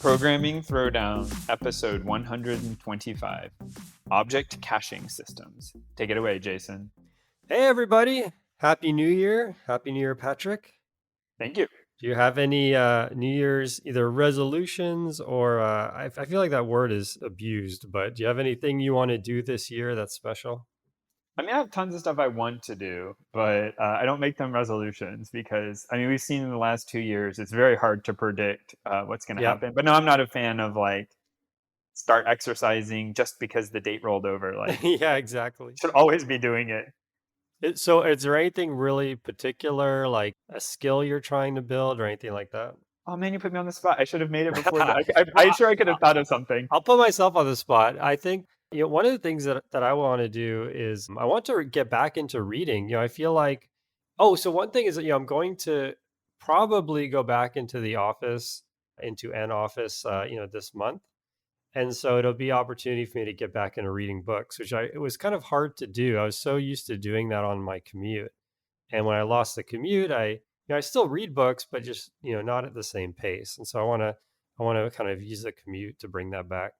Programming Throwdown, episode 125, Object Caching Systems. Take it away, Jason. Hey, everybody. Happy New Year. Happy New Year, Patrick. Thank you. Do you have any New Year's either resolutions or I feel like that word is abused, but do you have anything you want to do this year that's special? I mean, I have tons of stuff I want to do, but I don't make them resolutions because, I mean, we've seen in the last 2 years, it's very hard to predict what's going to Yeah. happen. But no, I'm not a fan of start exercising just because the date rolled over. Yeah, exactly. Should always be doing it. So is there anything really particular, like a skill you're trying to build or anything like that? Oh man, you put me on the spot. I should have made it before. I'm sure I could have thought of something. I'll put myself on the spot. I think one of the things that I want to do is I want to get back into reading. I feel like so one thing is that I'm going to probably go back into the office into an office this month. And so it'll be opportunity for me to get back into reading books, which it was kind of hard to do. I was so used to doing that on my commute. And when I lost the commute, I still read books, but just, not at the same pace. And so I want to kind of use the commute to bring that back.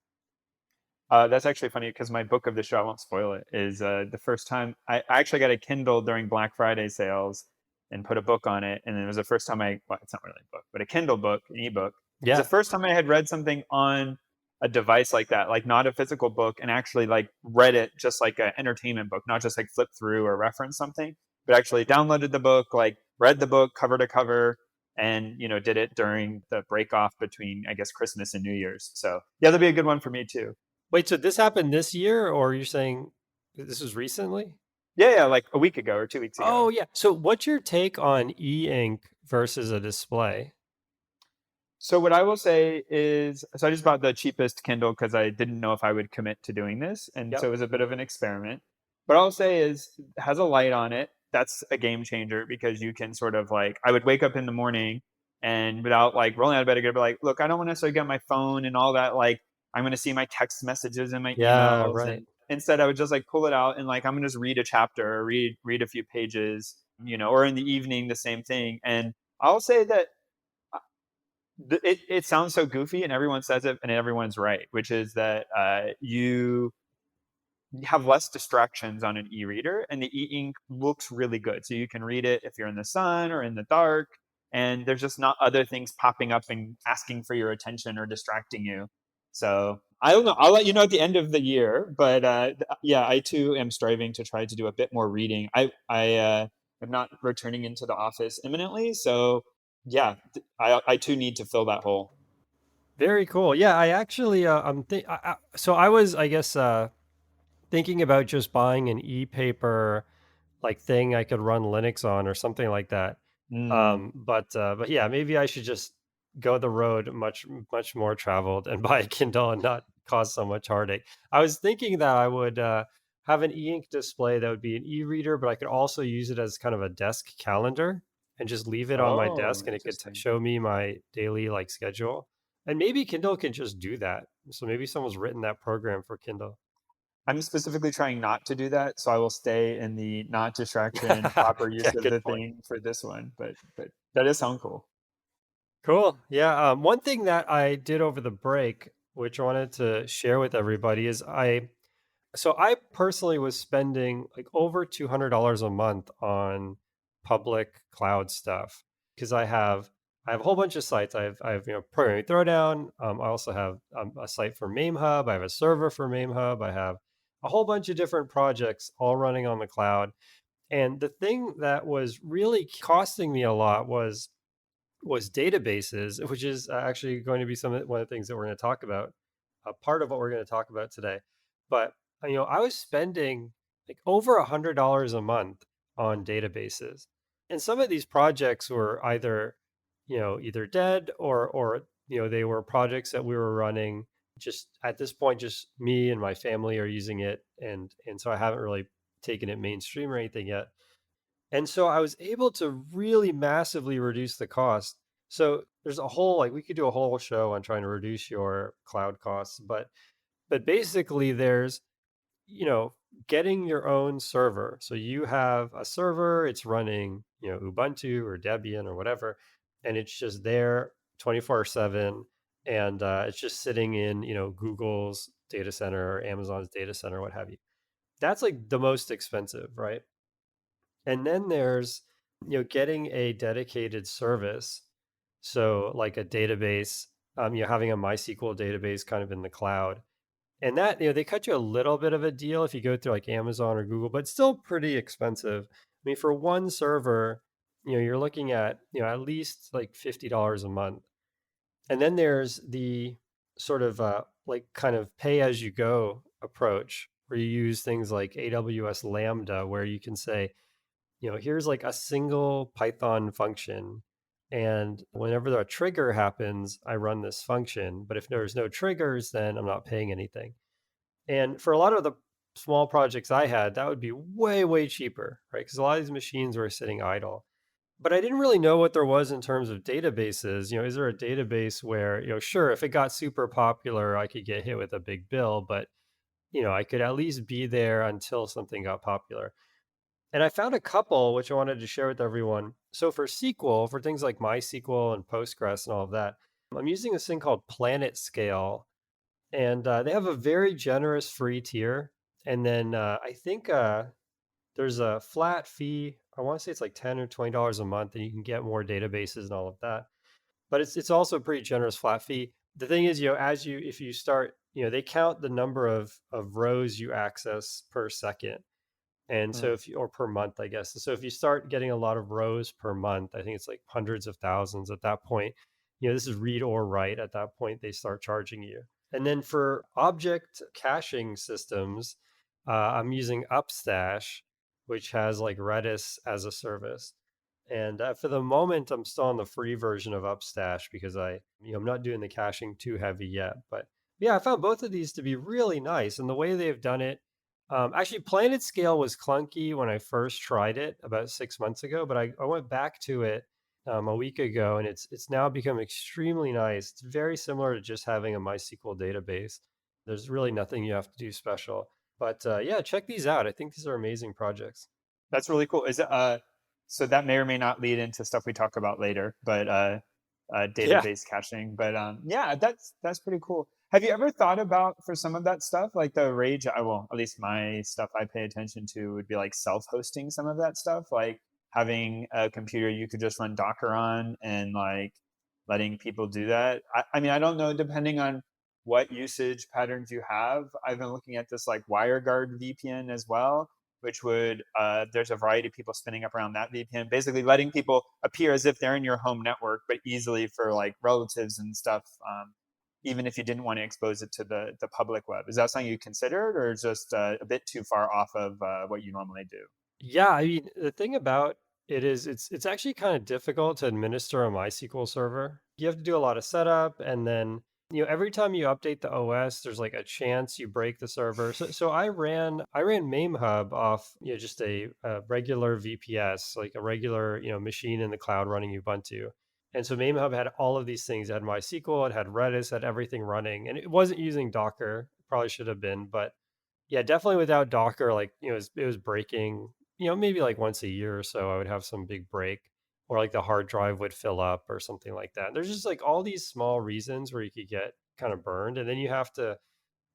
That's actually funny because my book of the show, I won't spoil it, is the first time I actually got a Kindle during Black Friday sales and put a book on it. And it was the first time well, it's not really a book, but a Kindle book, an ebook. Yeah. It's the first time I had read something on a device like that, like not a physical book, and actually like read it just like an entertainment book, not just like flip through or reference something, but actually downloaded the book, like read the book cover to cover, and did it during the break off between, I guess, Christmas and New Year's. So yeah, that'll be a good one for me too. Wait, so this happened this year, or you're saying this was recently? Yeah, like a week ago or 2 weeks ago. Oh, yeah. So what's your take on e-ink versus a display? So what I will say is, so I just bought the cheapest Kindle because I didn't know if I would commit to doing this. And Yep. so it was a bit of an experiment. But I'll say is, it has a light on it. That's a game changer because you can sort of I would wake up in the morning and without rolling out of bed, I'd be like, look, I don't want to necessarily get my phone and all that. I'm going to see my text messages and my Yeah, emails. right. And instead I would just pull it out and I'm going to just read a chapter or read a few pages, or in the evening, the same thing. And I'll say that it sounds so goofy and everyone says it and everyone's right, which is that you have less distractions on an e-reader and the e-ink looks really good. So you can read it if you're in the sun or in the dark, and there's just not other things popping up and asking for your attention or distracting you. So I don't know. I'll let you know at the end of the year, but yeah, I too am striving to try to do a bit more reading. I am not returning into the office imminently, so yeah, I too need to fill that hole. Very cool. Yeah, I actually, so I was, I guess, thinking about just buying an e-paper thing I could run Linux on or something like that. Mm. But yeah, maybe I should just go the road much more traveled and buy a Kindle and not cause so much heartache. I was thinking that I would have an e-ink display that would be an e-reader, but I could also use it as kind of a desk calendar and just leave it on my Oh, desk, and it could interesting. show me my daily schedule. And maybe Kindle can just do that. So maybe someone's written that program for Kindle. I'm specifically trying not to do that, so I will stay in the not distraction, proper Yeah, use of good the point. thing for this one. But that does sound cool. Cool. Yeah. One thing that I did over the break, which I wanted to share with everybody, is I personally was spending over $200 a month on public cloud stuff because I have a whole bunch of sites. I have Programming Throwdown. I also have a site for MameHub. I have a server for MameHub. I have a whole bunch of different projects all running on the cloud. And the thing that was really costing me a lot was databases, which is actually going to be one of the things that we're going to talk about, part of what we're going to talk about today. But I was spending over $100 a month on databases, and some of these projects were either dead or they were projects that we were running. Just at this point, just me and my family are using it, and so I haven't really taken it mainstream or anything yet. And so I was able to really massively reduce the cost. So there's a whole we could do a whole show on trying to reduce your cloud costs, but basically there's getting your own server. So you have a server, it's running, Ubuntu or Debian or whatever, and it's just there 24/7. and it's just sitting in, Google's data center or Amazon's data center, what have you. That's like the most expensive, right? And then there's, getting a dedicated service. So like a database, having a MySQL database kind of in the cloud. And that, they cut you a little bit of a deal if you go through like Amazon or Google, but still pretty expensive. I mean, for one server, you're looking at, at least like $50 a month. And then there's the sort of like kind of pay as you go approach where you use things like AWS Lambda, where you can say, here's like a single Python function. And whenever a trigger happens, I run this function. But if there's no triggers, then I'm not paying anything. And for a lot of the small projects I had, that would be way, way cheaper, right? Because a lot of these machines were sitting idle. But I didn't really know what there was in terms of databases. Is there a database where, sure, if it got super popular, I could get hit with a big bill, but, I could at least be there until something got popular. And I found a couple which I wanted to share with everyone. So for SQL, for things like MySQL and Postgres and all of that, I'm using this thing called Planetscale, and they have a very generous free tier. And then I think there's a flat fee. I want to say it's like $10 or $20 a month, and you can get more databases and all of that. But it's also a pretty generous flat fee. The thing is, as you if you start, they count the number of rows you access per second. And so Mm. if you, or per month, I guess. So if you start getting a lot of rows per month, I think it's like hundreds of thousands at that point. This is read or write. At that point, they start charging you. And then for object caching systems, I'm using Upstash, which has like Redis as a service. And for the moment, I'm still on the free version of Upstash because I'm not doing the caching too heavy yet. But yeah, I found both of these to be really nice. And the way they've done it, actually, Planetscale was clunky when I first tried it about 6 months ago, but I went back to it a week ago, and it's now become extremely nice. It's very similar to just having a MySQL database. There's really nothing you have to do special. But yeah, check these out. I think these are amazing projects. That's really cool. Is it so that may or may not lead into stuff we talk about later, but Yeah. database caching. But yeah, that's pretty cool. Have you ever thought about for some of that stuff, like the rage? Well, at least my stuff I pay attention to would be like self-hosting some of that stuff, like having a computer you could just run Docker on and like letting people do that. I mean, I don't know, depending on what usage patterns you have. I've been looking at this like WireGuard VPN as well, which would there's a variety of people spinning up around that VPN, basically letting people appear as if they're in your home network, but easily for like relatives and stuff, even if you didn't want to expose it to the public web. Is that something you considered, or just a bit too far off of what you normally do? Yeah, I mean, the thing about it is it's actually kind of difficult to administer a MySQL server. You have to do a lot of setup, and then every time you update the OS, there's like a chance you break the server. So I ran MameHub off just a regular VPS, like a regular machine in the cloud running Ubuntu. And so MameHub had all of these things. It had MySQL, it had Redis, it had everything running, and it wasn't using Docker. Probably should have been, but yeah, definitely without Docker, like, it was breaking, maybe like once a year or so, I would have some big break, or like the hard drive would fill up or something like that. There's just like all these small reasons where you could get kind of burned. And then you have to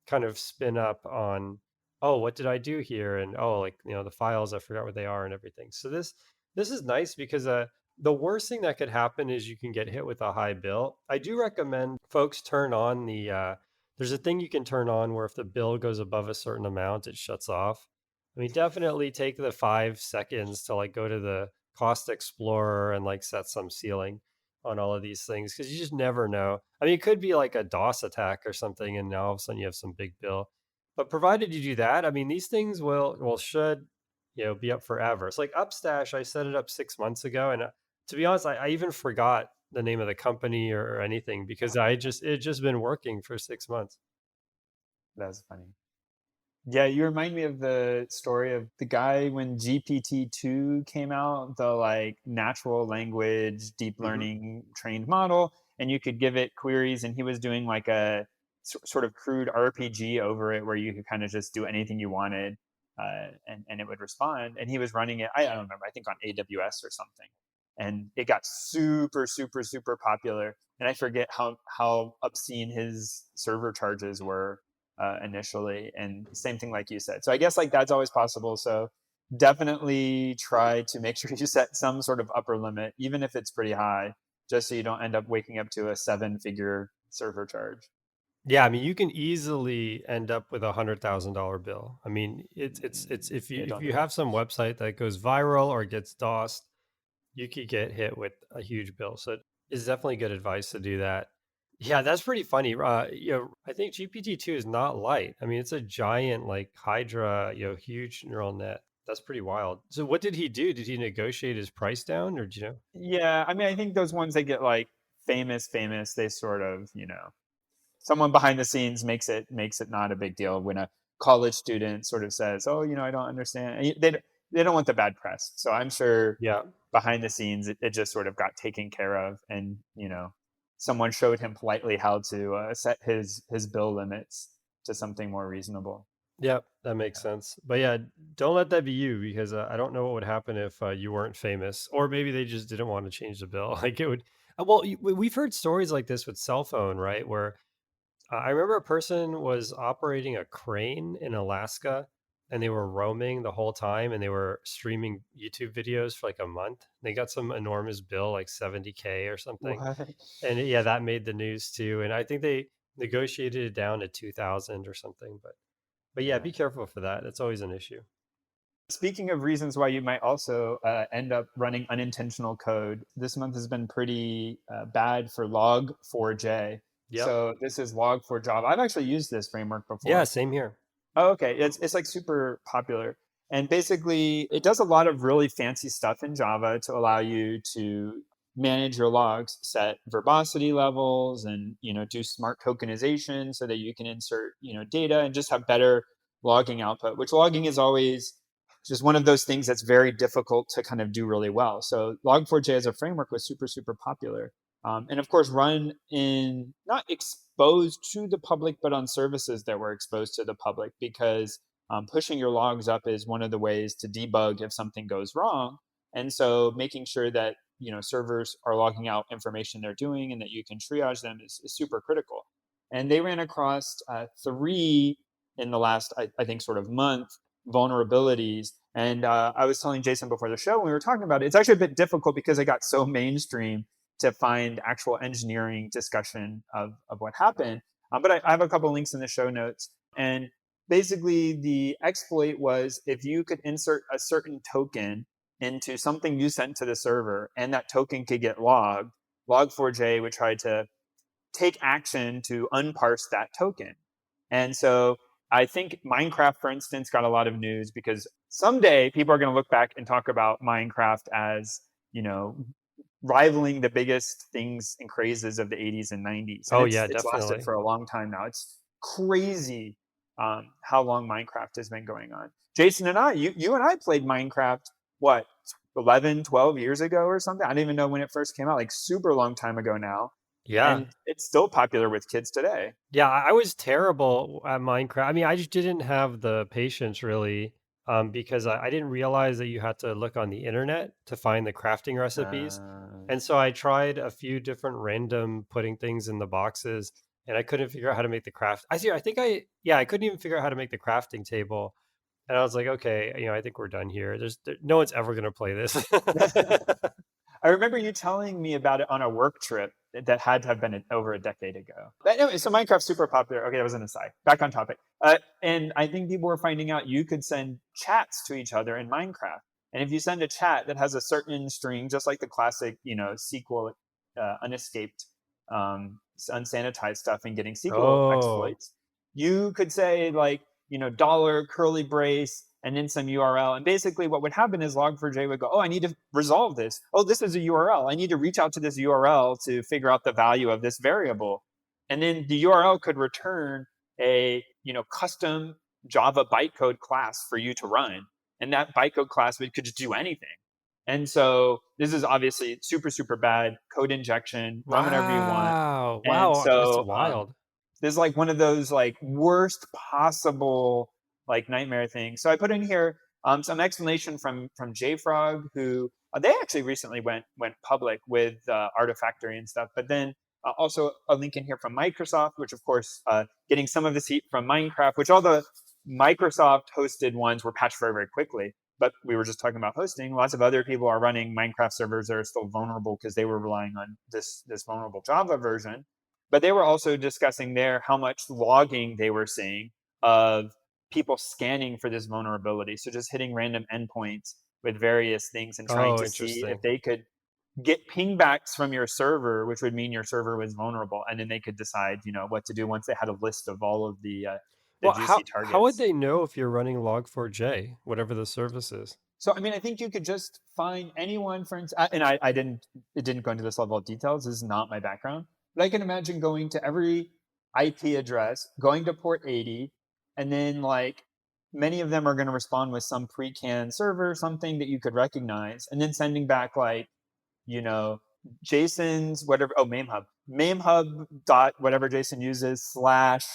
kind of spin up on, oh, what did I do here? And oh, like, the files, I forgot what they are and everything. So this is nice because the worst thing that could happen is you can get hit with a high bill. I do recommend folks turn on there's a thing you can turn on where if the bill goes above a certain amount, it shuts off. I mean, definitely take the 5 seconds to like go to the cost explorer and like set some ceiling on all of these things because you just never know. I mean, it could be like a DOS attack or something, and now all of a sudden you have some big bill. But provided you do that, I mean, these things should be up forever. It's like Upstash. I set it up 6 months ago, and to be honest, I even forgot the name of the company or anything because it just been working for 6 months. That's funny. Yeah, you remind me of the story of the guy when GPT-2 came out, the like natural language deep Hmm. learning trained model, and you could give it queries, and he was doing like a sort of crude RPG over it where you could kind of just do anything you wanted, and it would respond. And he was running it, I don't remember, I think on AWS or something. and it got super, super, super popular. And I forget how obscene his server charges were initially. And same thing like you said. So I guess like that's always possible. So definitely try to make sure you set some sort of upper limit, even if it's pretty high, just so you don't end up waking up to a 7-figure server charge. Yeah, I mean, you can easily end up with $100,000 bill. I mean, it's if you Yeah, if don't do you that. have some website that goes viral or gets DOSed, you could get hit with a huge bill. So it's definitely good advice to do that. Yeah, that's pretty funny. I think GPT-2 is not light. I mean, it's a giant like Hydra, huge neural net. That's pretty wild. So what did he do? Did he negotiate his price down, or do you know? Yeah, I mean, I think those ones that get like famous, they sort of, someone behind the scenes makes it not a big deal when a college student sort of says, "Oh, I don't understand." They don't want the bad press. So I'm sure Yeah. behind the scenes it just sort of got taken care of, and someone showed him politely how to set his bill limits to something more reasonable. Yep, that makes sense. But yeah, don't let that be you because I don't know what would happen if you weren't famous, or maybe they just didn't want to change the bill. Like it would. We've heard stories like this with cell phone, right? Where I remember a person was operating a crane in Alaska, and they were roaming the whole time, and they were streaming YouTube videos for like a month. They got some enormous bill, like 70K or something, What? and yeah, that made the news too. And I think they negotiated it down to 2,000 or something, but yeah, Yeah. be careful for that. That's always an issue. Speaking of reasons why you might also end up running unintentional code, this month has been pretty bad for Log4j. Yep. So this is Log4Java. I've actually used this framework Yeah, before. same here. Oh, okay. It's like super popular. And basically it does a lot of really fancy stuff in Java to allow you to manage your logs, set verbosity levels, and do smart tokenization so that you can insert, data and just have better logging output, which logging is always just one of those things that's very difficult to kind of do really well. So Log4j as a framework was super, super popular. And of course, run in not exposed to the public, but on services that were exposed to the public, because pushing your logs up is one of the ways to debug if something goes wrong. And so making sure that servers are logging out information they're doing and that you can triage them is super critical. And they ran across three in the last, I think, sort of month vulnerabilities. And I was telling Jason before the show when we were talking about it, it's actually a bit difficult because it got so mainstream to find actual engineering discussion of what happened. But I have a couple links in the show notes. And basically, the exploit was if you could insert a certain token into something you sent to the server and that token could get logged, Log4j would try to take action to unparse that token. And so I think Minecraft, for instance, got a lot of news because someday people are going to look back and talk about Minecraft as, you know, rivaling the biggest things and crazes of the 80s and 90s. And Oh it's yeah, it's lasted definitely. for a long time now. It's crazy how long Minecraft has been going on. Jason and I, you and I played Minecraft, what, 11, 12 years ago or something? I don't even know when it first came out, like super long time ago now. Yeah. And it's still popular with kids today. Yeah, I was terrible at Minecraft. I mean, I just didn't have the patience really, because I didn't realize that you had to look on the internet to find the crafting recipes. Uh, And so I tried a few different random putting things in the boxes, and I couldn't figure out how to make the craft. I couldn't even figure out how to make the crafting table. And I was like, okay, I think we're done here. No one's ever going to play this. I remember you telling me about it on a work trip that had to have been over a decade ago. But anyway, so Minecraft's super popular. Okay, that was an aside. Back on topic. And I think people were finding out you could send chats to each other in Minecraft. And if you send a chat that has a certain string, just like the classic, SQL unescaped, unsanitized stuff and getting SQL Oh, exploits, you could say like, dollar curly brace and then some URL. And basically what would happen is Log4j would go, oh, I need to resolve this. Oh, this is a URL. I need to reach out to this URL to figure out the value of this variable. And then the URL could return a custom Java bytecode class for you to run. And that bytecode class could just do anything. And so this is obviously super, super bad code injection, run whatever you want. wow. And Wow, that's so wild. this is like one of those like worst possible like nightmare things. So I put in here some explanation from JFrog, who They actually recently went public with Artifactory and stuff. But then also a link in here from Microsoft, which of course getting some of this heat from Minecraft, which all the Microsoft hosted ones were patched very, very quickly. But we were just talking about hosting. Lots of other people are running Minecraft servers that are still vulnerable because they were relying on this vulnerable Java version. But they were also discussing there how much logging they were seeing of people scanning for this vulnerability. So just hitting random endpoints with various things and trying Oh, to see if interesting. they could get pingbacks from your server, which would mean your server was vulnerable, and then they could decide, what to do once they had a list of all of the Well, juicy how would targets. they know if you're running Log4j, whatever the service is? So, I mean, I think you could just find anyone, for instance, and I didn't, it didn't go into this level of details. This is not my background, but I can imagine going to every IP address, going to port 80, and then like many of them are going to respond with some pre-canned server, something that you could recognize, and then sending back like, you know, Jason's whatever, oh, memehub dot whatever Jason uses slash,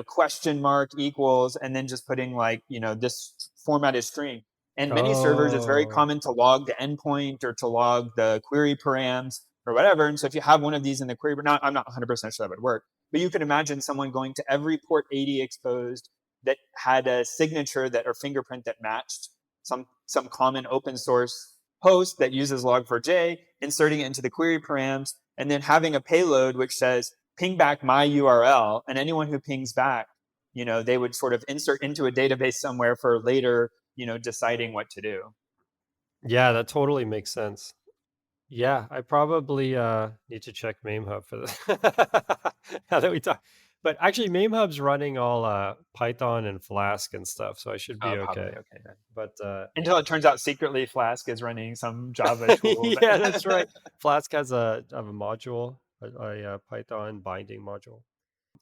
question mark equals, and then just putting like, this formatted string. And many servers, it's very Oh, common to log the endpoint or to log the query params or whatever. And so if you have one of these in the query, I'm not 100% sure that would work, but you can imagine someone going to every port 80 exposed that had a signature that or fingerprint that matched some common open source host that uses log4j, inserting it into the query params, and then having a payload which says ping back my URL, and anyone who pings back, they would sort of insert into a database somewhere for later, deciding what to do. yeah, that totally makes sense. Yeah, I probably need to check MameHub for this. Now that we talk, but actually, MameHub's running all Python and Flask and stuff, so I should be Probably okay. okay then. But Until it turns out secretly Flask is running some Java tool yeah, that's that right. Flask has a module, a Python binding module.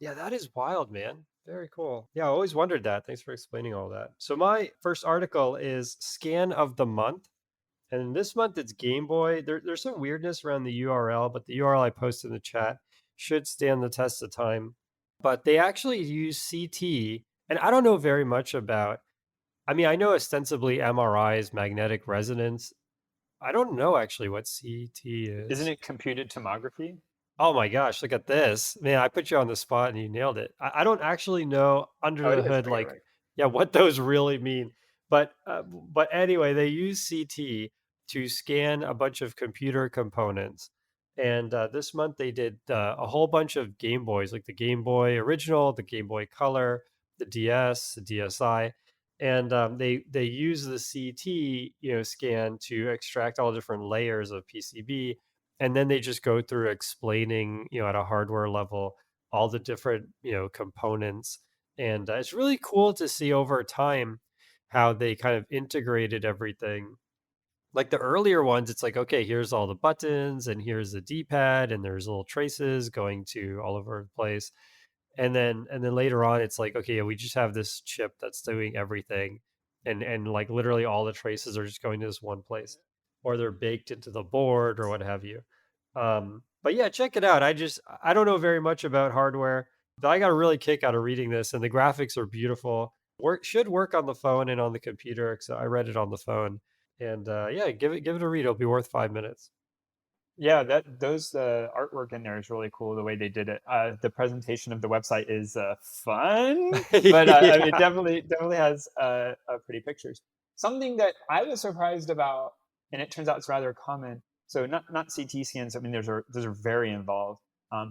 Yeah, that is wild, man. Very cool. Yeah, I always wondered that. Thanks for explaining all that. So my first article is scan of the month. And this month it's Game Boy. There's some weirdness around the URL, but the URL I posted in the chat should stand the test of time. But they actually use CT, and I don't know very much about. I mean, I know ostensibly MRI is magnetic resonance. I don't know actually what CT isn't is. it computed tomography? Oh my gosh, look at this. Man, I put you on the spot and you nailed it. I don't actually know under Oh, it the is. hood, Okay, like, right. yeah, what those really mean. But anyway, they use CT to scan a bunch of computer components. And this month they did a whole bunch of Game Boys, like the Game Boy Original, the Game Boy Color, the DS, the DSi, and they use the CT, scan to extract all different layers of PCB, and then they just go through explaining, at a hardware level, all the different, components. And it's really cool to see over time how they kind of integrated everything. Like the earlier ones, it's like, okay, here's all the buttons and here's the D-pad and there's little traces going to all over the place. And then later on it's like, okay, we just have this chip that's doing everything, and like literally all the traces are just going to this one place, or they're baked into the board or what have you. But yeah, check it out. I don't know very much about hardware, but I got a really kick out of reading this, and the graphics are beautiful. Should work on the phone and on the computer, so I read it on the phone. And yeah, give it a read. It'll be worth 5 minutes. Yeah, that those artwork in there is really cool. The way they did it. The presentation of the website is fun, but I mean, it Yeah. definitely has pretty pictures. Something that I was surprised about, and it turns out it's rather common. So not CT scans. I mean, those are very involved.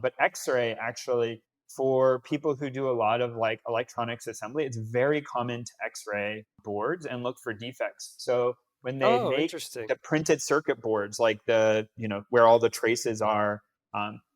But X-ray actually for people who do a lot of like electronics assembly, it's very common to X-ray boards and look for defects. So when they Oh, make interesting. the printed circuit boards, like the, where all the traces are,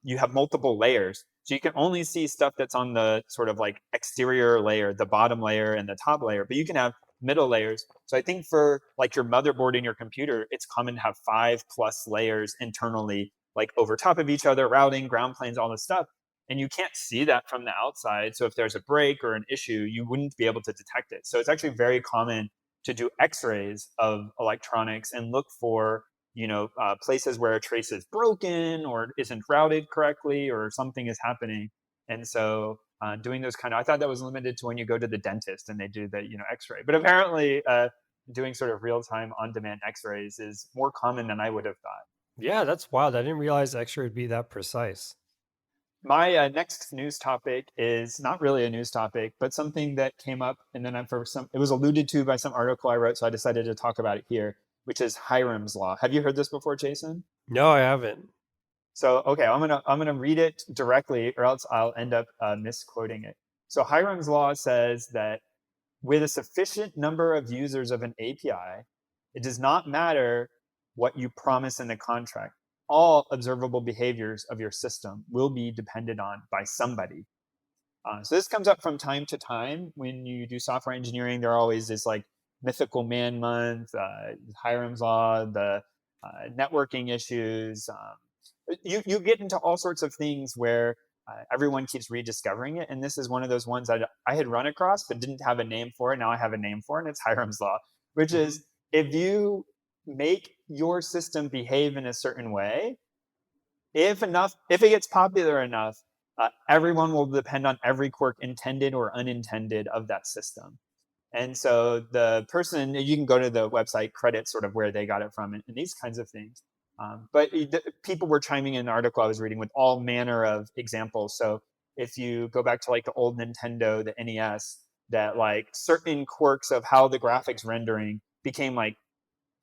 you have multiple layers. So you can only see stuff that's on the sort of like exterior layer, the bottom layer and the top layer, but you can have middle layers. So I think for like your motherboard in your computer, it's common to have 5+ layers internally, like over top of each other, routing, ground planes, all this stuff. And you can't see that from the outside. So if there's a break or an issue, you wouldn't be able to detect it. So it's actually very common to do x-rays of electronics and look for places where a trace is broken or isn't routed correctly or something is happening. And so doing those I thought that was limited to when you go to the dentist and they do the x-ray, but apparently doing sort of real-time on-demand X-rays is more common than I would have thought. Yeah, that's wild. I didn't realize X-ray would be that precise. My next news topic is not really a news topic, but something that came up, and then it was alluded to by some article I wrote, so I decided to talk about it here, which is Hyrum's law. Have you heard this before, Jason? No, I haven't. So okay, I'm gonna read it directly, or else I'll end up misquoting it. So Hyrum's law says that with a sufficient number of users of an API, it does not matter what you promise in the contract. All observable behaviors of your system will be depended on by somebody. So this comes up from time to time when you do software engineering. There always is like mythical man month, Hyrum's law, the networking issues. You get into all sorts of things where everyone keeps rediscovering it, and this is one of those ones I had run across but didn't have a name for it. Now I have a name for it, and it's Hyrum's law, which Mhm. is if you make your system behave in a certain way, if it gets popular enough, everyone will depend on every quirk intended or unintended of that system. And so the person, you can go to the website credit sort of where they got it from and these kinds of things. But people were chiming in an article I was reading with all manner of examples. So if you go back to like the old Nintendo, the NES, that like certain quirks of how the graphics rendering became like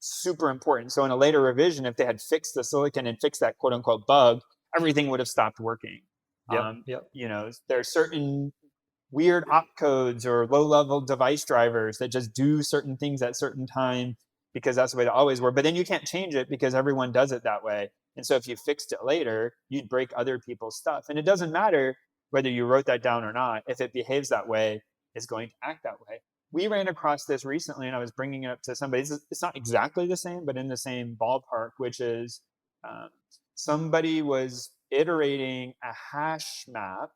super important. So in a later revision, if they had fixed the silicon and fixed that quote unquote bug, everything would have stopped working. Yep, yep. There are certain weird opcodes or low level device drivers that just do certain things at certain time because that's the way they always were. But then you can't change it because everyone does it that way. And so if you fixed it later, you'd break other people's stuff. And it doesn't matter whether you wrote that down or not. If it behaves that way, it's going to act that way. We ran across this recently, and I was bringing it up to somebody. It's not exactly the same, but in the same ballpark, which is um, somebody was iterating a hash map.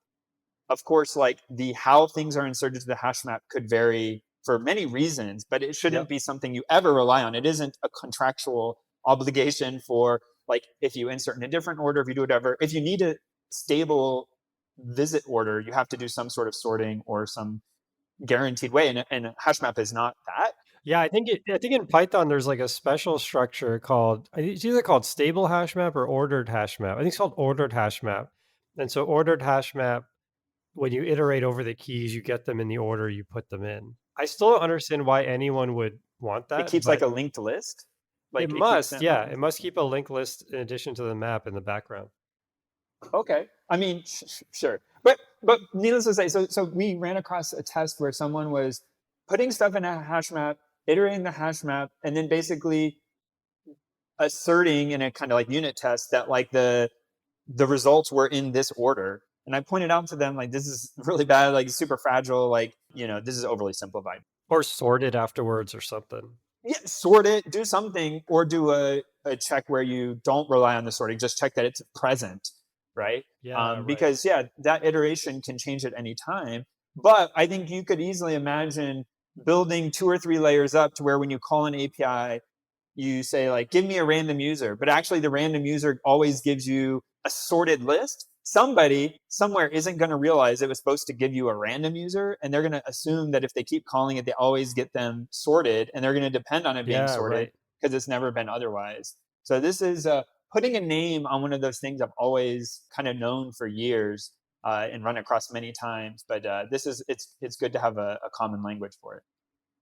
Of course, like the how things are inserted to the hash map could vary for many reasons, but it shouldn't Yep. be something you ever rely on. It isn't a contractual obligation for like if you insert in a different order, if you do whatever. If you need a stable visit order, you have to do some sort of sorting or some guaranteed way, and hash map is not that. Yeah, I think in Python there's like a special structure called it's either called stable hash map or ordered hash map. I think it's called ordered hash map. And so ordered hash map, when you iterate over the keys, you get them in the order you put them in. I still don't understand why anyone would want It that, keeps like but a linked list, it like it keeps must, that yeah, linked it list. must keep a linked list in addition to the map in the background. Okay, I mean, sure, but needless to say, so we ran across a test where someone was putting stuff in a hash map, iterating the hash map, and then basically asserting in a kind of like unit test that like the results were in this order. And I pointed out to them like this is really bad, like super fragile, like this is overly simplified. Or sorted afterwards or something. Yeah, sort it, do something, or do a check where you don't rely on the sorting, just check that it's present, right? Yeah, right. Because yeah, that iteration can change at any time. But I think you could easily imagine building 2 or 3 layers up to where when you call an API, you say like, give me a random user, but actually the random user always gives you a sorted list. Somebody somewhere isn't going to realize it was supposed to give you a random user, and they're going to assume that if they keep calling it, they always get them sorted, and they're going to depend on it being Yeah, sorted right. because it's never been otherwise. So this is putting a name on one of those things I've always kind of known for years and run across many times. But this is it's good to have a common language for it.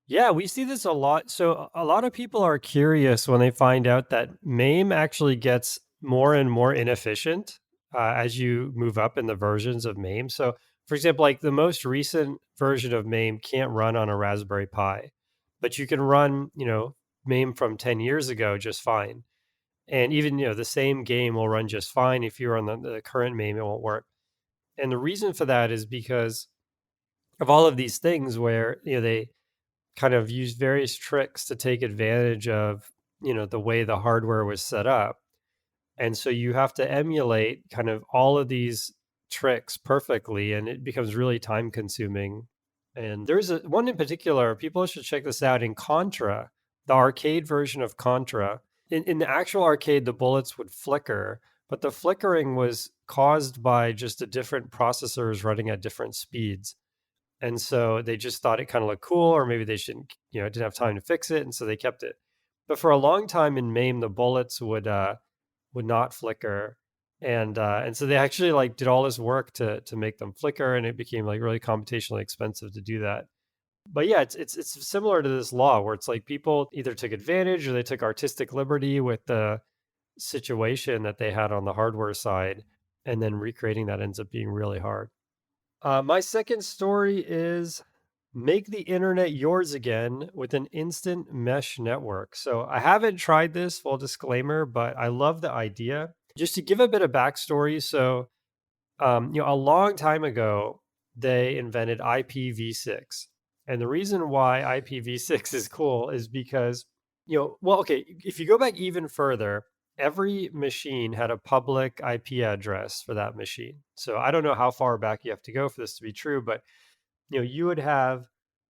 Yeah, we see this a lot. So a lot of people are curious when they find out that MAME actually gets more and more inefficient as you move up in the versions of MAME. So, for example, like the most recent version of MAME can't run on a Raspberry Pi, but you can run, MAME from 10 years ago just fine. And even, the same game will run just fine. If you're on the current MAME, it won't work. And the reason for that is because of all of these things where, they kind of use various tricks to take advantage of, the way the hardware was set up. And so you have to emulate kind of all of these tricks perfectly, and it becomes really time consuming. And there's one in particular, people should check this out in Contra, the arcade version of Contra. In the actual arcade, the bullets would flicker, but the flickering was caused by just the different processors running at different speeds. And so they just thought it kind of looked cool, or maybe they shouldn't, didn't have time to fix it, and so they kept it. But for a long time in MAME, the bullets would not flicker, and so they actually like did all this work to make them flicker, and it became like really computationally expensive to do that. But yeah, it's similar to this law where it's like people either took advantage or they took artistic liberty with the situation that they had on the hardware side, and then recreating that ends up being really hard. My second story is make the internet yours again with an instant mesh network. So I haven't tried this, full disclaimer, but I love the idea. Just to give a bit of backstory, so a long time ago, they invented IPv6. And the reason why IPv6 is cool is because, well, okay, if you go back even further, every machine had a public IP address for that machine. So I don't know how far back you have to go for this to be true, but you would have,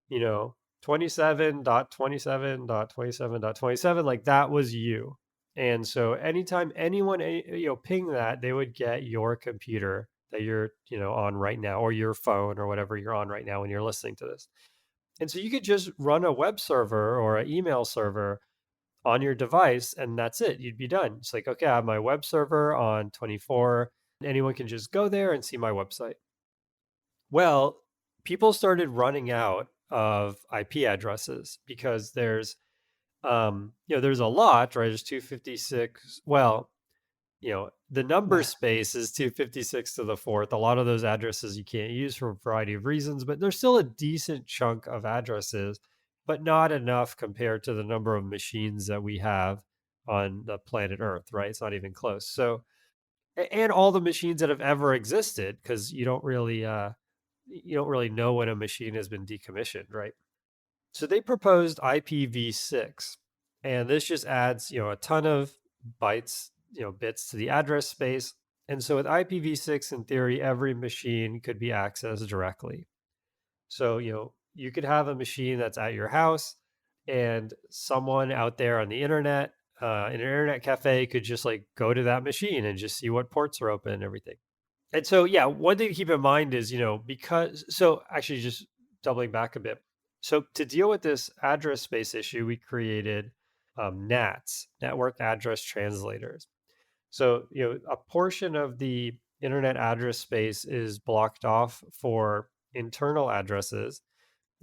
you know, 27.27.27.27, like that was you. And so anytime anyone, ping that, they would get your computer that you're, on right now, or your phone or whatever you're on right now when you're listening to this. And so you could just run a web server or an email server on your device, and that's it. You'd be done. It's like, okay, I have my web server on 24. Anyone can just go there and see my website. Well, people started running out of IP addresses because there's a lot, right? There's 256. Well, the number space is 256 to the fourth. A lot of those addresses you can't use for a variety of reasons, but there's still a decent chunk of addresses, but not enough compared to the number of machines that we have on the planet Earth, right? It's not even close. So, and all the machines that have ever existed, because you don't really know when a machine has been decommissioned, right? So they proposed IPv6, and this just adds, a ton of bytes, bits to the address space. And so with IPv6, in theory, every machine could be accessed directly. So, you could have a machine that's at your house, and someone out there on the internet, in an internet cafe, could just like go to that machine and just see what ports are open and everything. And so, yeah, one thing to keep in mind is, because, so actually just doubling back a bit. So to deal with this address space issue, we created NATs, network address translators. So, a portion of the internet address space is blocked off for internal addresses.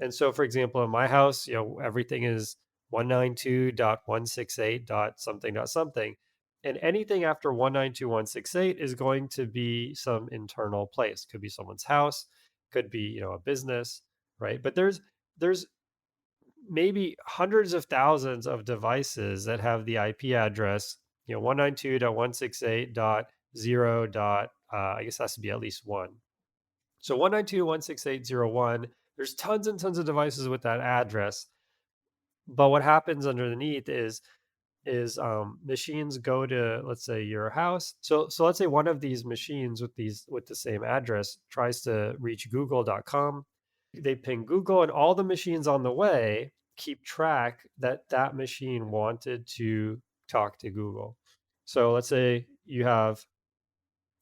And so, for example, in my house, everything is 192.168. Something dot something. And anything after 192.168 is going to be some internal place. Could be someone's house, could be, a business, right? But there's maybe hundreds of thousands of devices that have the IP address, 192.168.0. I guess that has to be at least one. So 192.168.0.1, there's tons and tons of devices with that address. But what happens underneath is machines go to, let's say, your house. So let's say one of these machines with the same address tries to reach google.com. They ping Google, and all the machines on the way keep track that that machine wanted to talk to Google. So let's say you have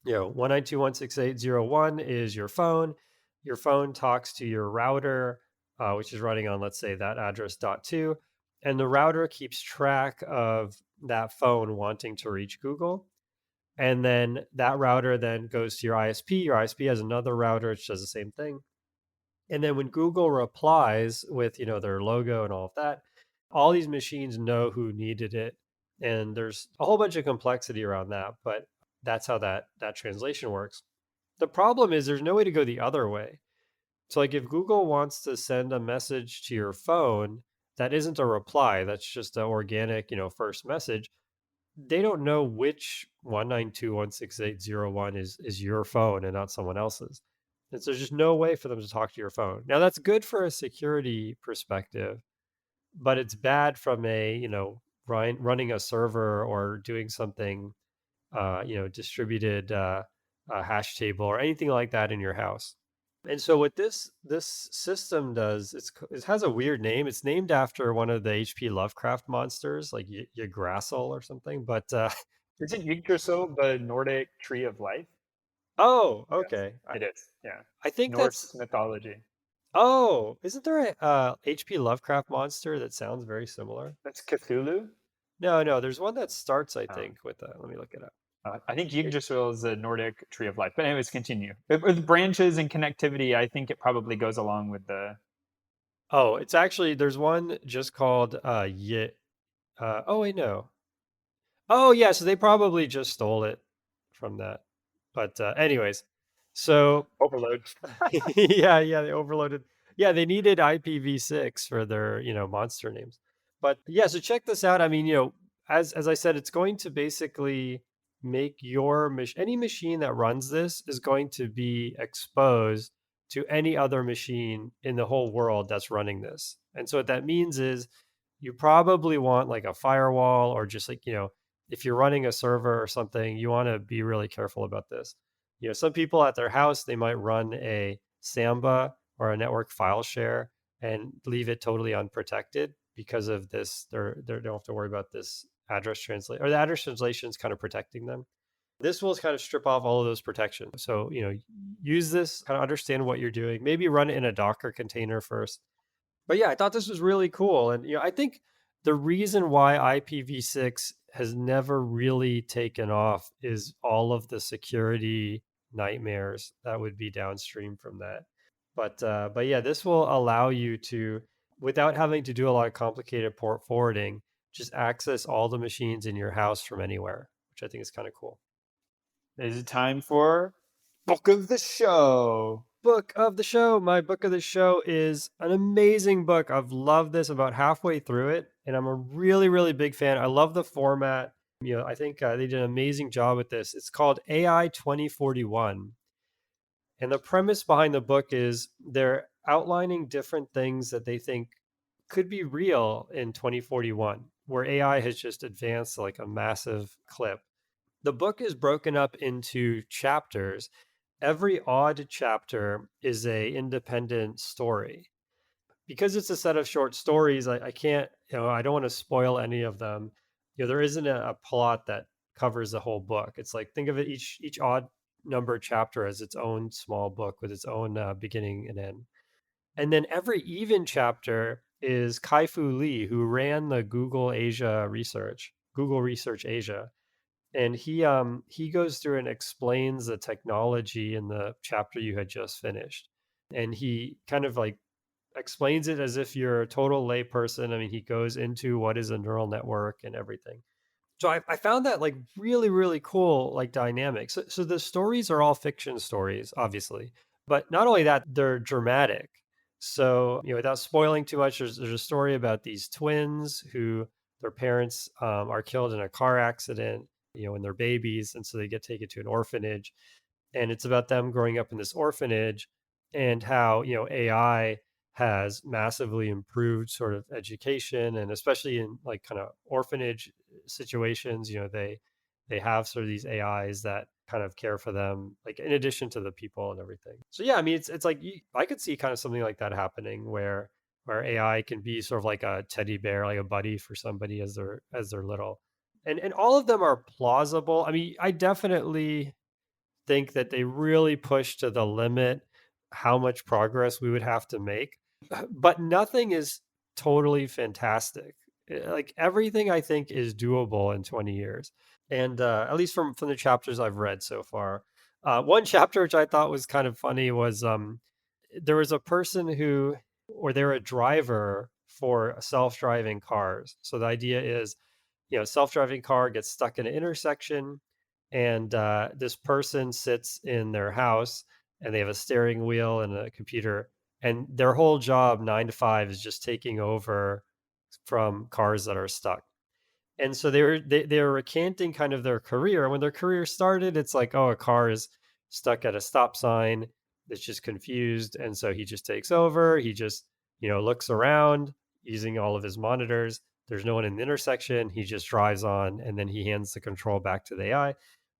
192.168.0.1 is your phone. Your phone talks to your router, which is running on, let's say, that address .2, and the router keeps track of that phone wanting to reach Google. And then that router then goes to your ISP. Your ISP has another router which does the same thing. And then when Google replies with, their logo and all of that, all these machines know who needed it. And there's a whole bunch of complexity around that, but that's how that translation works. The problem is there's no way to go the other way. So like if Google wants to send a message to your phone that isn't a reply, that's just an organic, first message, they don't know which 192.168.0.1 is your phone and not someone else's. And so there's just no way for them to talk to your phone. Now that's good for a security perspective, but it's bad from a, running a server or doing something, distributed hash table or anything like that in your house. And so what this system does, it has a weird name. It's named after one of the H.P. Lovecraft monsters, like Yggdrasil or something. But Isn't Yggdrasil the Nordic tree of life? oh, Yes, okay. I, it is. Yeah. I think that's Norse mythology. Oh, isn't there a HP Lovecraft monster that sounds very similar? That's Cthulhu. No, no, there's one that starts, I Oh. think, with let me look it up. I think Yggdrasil is a Nordic tree of life. But anyways, continue. With branches and connectivity, I think it probably goes along with the. Oh, it's actually there's one just called oh wait, no. Oh yeah, so they probably just stole it from that. But anyways, so Overload. yeah, yeah, they overloaded. Yeah, they needed IPv6 for their, monster names. But yeah, so check this out. I mean, as I said, it's going to basically make your any machine that runs this is going to be exposed to any other machine in the whole world that's running this. And so what that means is you probably want like a firewall or just like, if you're running a server or something, you want to be really careful about this. Some people at their house, they might run a Samba or a network file share and leave it totally unprotected because of this. They don't have to worry about this address translation, or the address translation is kind of protecting them. This will kind of strip off all of those protections. So, use this, kind of understand what you're doing. Maybe run it in a Docker container first. But yeah, I thought this was really cool. And I think the reason why IPv6 has never really taken off is all of the security nightmares that would be downstream from that. But yeah, this will allow you to, without having to do a lot of complicated port forwarding, just access all the machines in your house from anywhere, which I think is kind of cool. Is it time for book of the show? Book of the show. My book of the show is an amazing book. I've loved this about halfway through it, and I'm a really, really big fan. I love the format. I think they did an amazing job with this. It's called AI 2041. And the premise behind the book is they're outlining different things that they think could be real in 2041, where AI has just advanced like a massive clip. The book is broken up into chapters. Every odd chapter is a independent story. Because it's a set of short stories, I can't, I don't want to spoil any of them. There isn't a plot that covers the whole book. It's like, think of it, each odd number chapter as its own small book with its own beginning and end. And then every even chapter is Kai-Fu Lee, who ran the Google Research Asia, and he goes through and explains the technology in the chapter you had just finished, and he kind of like explains it as if you're a total layperson. I mean, he goes into what is a neural network and everything. So I found that like really, really cool, like dynamic. So the stories are all fiction stories, obviously, but not only that, they're dramatic. So, without spoiling too much, there's a story about these twins who their parents are killed in a car accident, when they're babies. And so they get taken to an orphanage. And it's about them growing up in this orphanage and how, AI has massively improved sort of education, and especially in like kind of orphanage situations, they have sort of these AIs that kind of care for them, like in addition to the people and everything. So yeah, I mean, it's like I could see kind of something like that happening where AI can be sort of like a teddy bear, like a buddy for somebody as they're little. And all of them are plausible. I mean, I definitely think that they really push to the limit how much progress we would have to make, but nothing is totally fantastic. Like everything I think is doable in 20 years. And at least from the chapters I've read so far. One chapter which I thought was kind of funny was there was a person who, or they're a driver for self-driving cars. So the idea is, self-driving car gets stuck in an intersection, and this person sits in their house, and they have a steering wheel and a computer, and their whole job 9 to 5 is just taking over from cars that are stuck. And so they were recanting kind of their career. And when their career started, it's like, oh, a car is stuck at a stop sign. It's just confused. And so he just takes over. He just, looks around using all of his monitors. There's no one in the intersection. He just drives on, and then he hands the control back to the AI.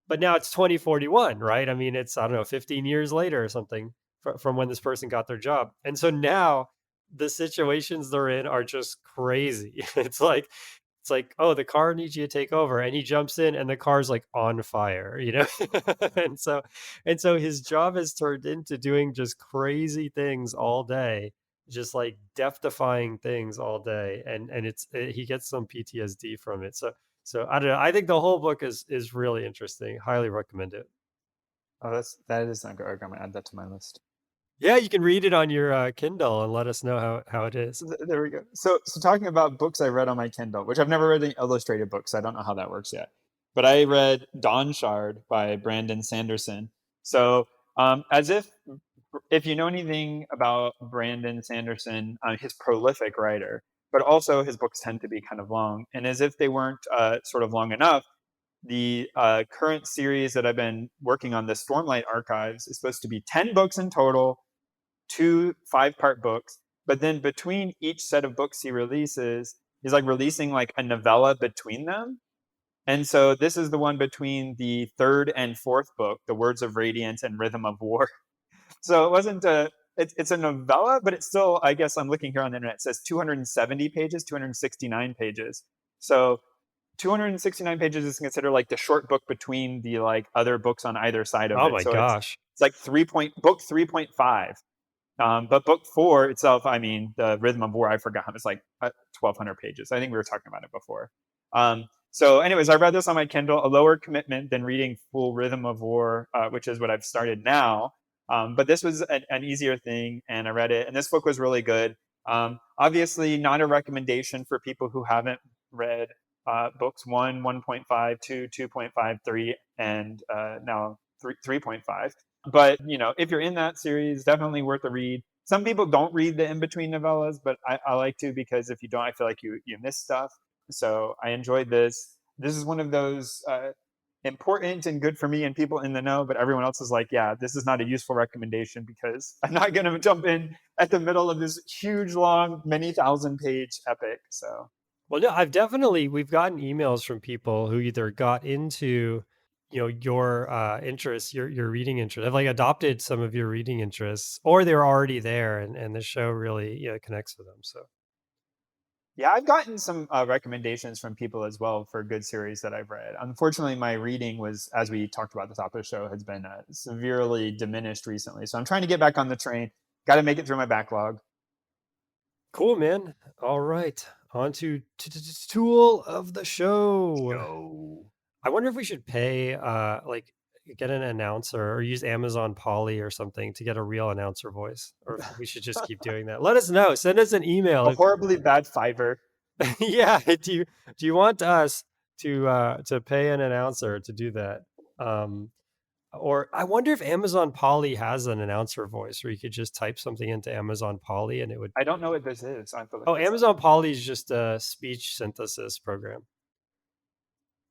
But now it's 2041, right? I mean, it's, I don't know, 15 years later or something from when this person got their job. And so now the situations they're in are just crazy. It's like it's like, oh, the car needs you to take over, and he jumps in, and the car's like on fire, and so his job has turned into doing just crazy things all day, just like death defying things all day, and he gets some PTSD from it. So I don't know. I think the whole book is really interesting. Highly recommend it. Oh, that is not good. I'm gonna add that to my list. Yeah, you can read it on your Kindle and let us know how it is. There we go. So talking about books I read on my Kindle, which I've never read any illustrated books, so I don't know how that works yet. But I read Dawnshard by Brandon Sanderson. So as if you know anything about Brandon Sanderson, he's prolific writer, but also his books tend to be kind of long. And as if they weren't sort of long enough, the current series that I've been working on, the Stormlight Archives, is supposed to be 10 books in total, two 5-part books. But then between each set of books he releases, he's like releasing like a novella between them. And so this is the one between the third and fourth book, The Words of Radiance and Rhythm of War. So it wasn't it's a novella, but it's still, I guess I'm looking here on the internet, it says 270 pages, 269 pages. So 269 pages is considered like the short book between the like other books on either side of Oh it. my So it's gosh. like book 3.5. But book 4 itself, I mean, the Rhythm of War, I forgot, it's like 1,200 pages. I think we were talking about it before. So, anyways, I read this on my Kindle, a lower commitment than reading full Rhythm of War, which is what I've started now. But this was an easier thing, and I read it, and this book was really good. Obviously, not a recommendation for people who haven't read books 1, 1.5, 2, 2.5, 3, and now 3.5. But if you're in that series, definitely worth a read. Some people don't read the in-between novellas, but I like to, because if you don't, I feel like you miss stuff. So I enjoyed this. This is one of those important and good for me and people in the know, but everyone else is like, yeah, this is not a useful recommendation because I'm not going to jump in at the middle of this huge, long, many thousand page epic. So Well, no, we've gotten emails from people who either got into, your interests, your reading interest, have like adopted some of your reading interests, or they're already there, and the show really, connects with them. So yeah, I've gotten some recommendations from people as well for good series that I've read. Unfortunately, my reading was, as we talked about at the top of the show, has been severely diminished recently. So I'm trying to get back on the train. Got to make it through my backlog. cool, man. All right, on to tool of the show. Show. I wonder if we should pay, like, get an announcer or use Amazon Polly or something to get a real announcer voice, or if we should just keep doing that. Let us know. Send us an A email. horribly bad Fiverr. Yeah, do you want us to pay an announcer to do that? Or I wonder if Amazon Polly has an announcer voice where you could just type something into Amazon Polly and it would. I don't know what this is. I have to look Oh, this up. Amazon Polly is just a speech synthesis program.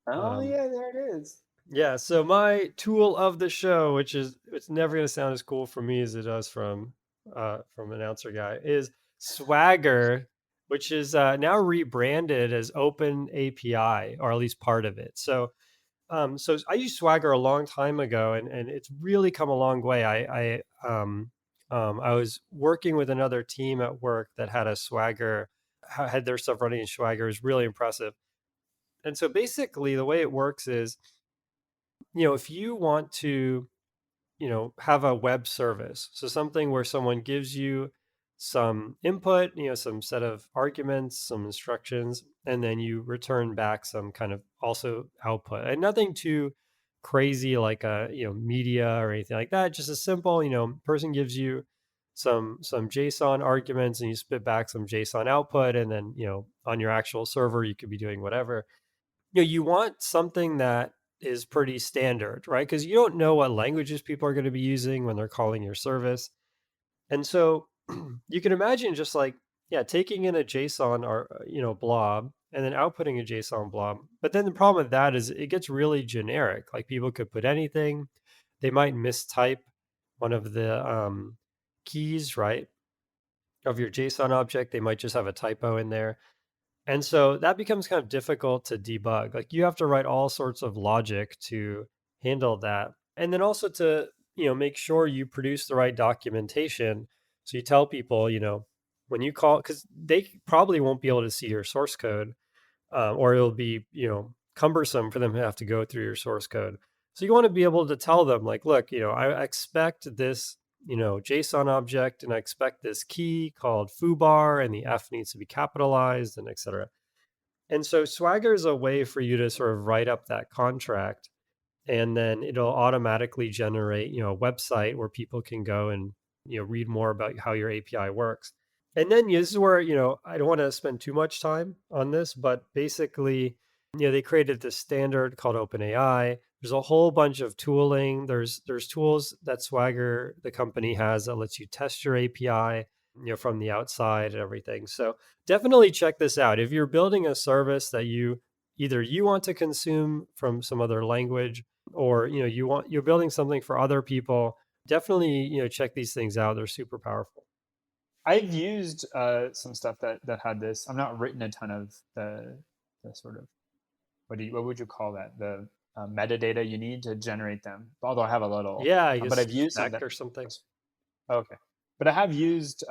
Oh Um, yeah, there it is. yeah, so my tool of the show, which is it's never gonna sound as cool from me as it does from announcer guy, is Swagger, which is now rebranded as Open API, or at least part of it. So I used Swagger a long time ago, and it's really come a long way. I was working with another team at work that had a Swagger, had their stuff running in Swagger. It was really impressive. And so basically, the way it works is, if you want to, have a web service, so something where someone gives you some input, some set of arguments, some instructions, and then you return back some kind of also output, and nothing too crazy like a media or anything like that. Just a simple, person gives you some JSON arguments and you spit back some JSON output, and then on your actual server you could be doing whatever. You want something that is pretty standard, right? Because you don't know what languages people are going to be using when they're calling your service. And so you can imagine just like, yeah, taking in a JSON or, blob and then outputting a JSON blob. But then the problem with that is it gets really generic. Like people could put anything, they might mistype one of the keys, right, of your JSON object. They might just have a typo in there. And so that becomes kind of difficult to debug. Like you have to write all sorts of logic to handle that. And then also to, make sure you produce the right documentation. So you tell people, when you call, because they probably won't be able to see your source code. or it'll be, cumbersome for them to have to go through your source code. So you want to be able to tell them, like, look, I expect this, JSON object, and I expect this key called foobar, and the F needs to be capitalized, and etc. And so Swagger is a way for you to sort of write up that contract, and then it'll automatically generate, a website where people can go and, read more about how your API works. And then this is where, I don't want to spend too much time on this, but basically, they created this standard called OpenAI. There's a whole bunch of tooling. There's tools that Swagger, the company, has that lets you test your API, from the outside and everything. So definitely check this out. If you're building a service that you want to consume from some other language, or you're building something for other people, definitely check these things out. They're super powerful. I've used some stuff that had this. I've not written a ton of the sort of what would you call that, the metadata you need to generate them. Although I have a little, Yeah, I but guess I've used some spec that. or something. Okay, but I have used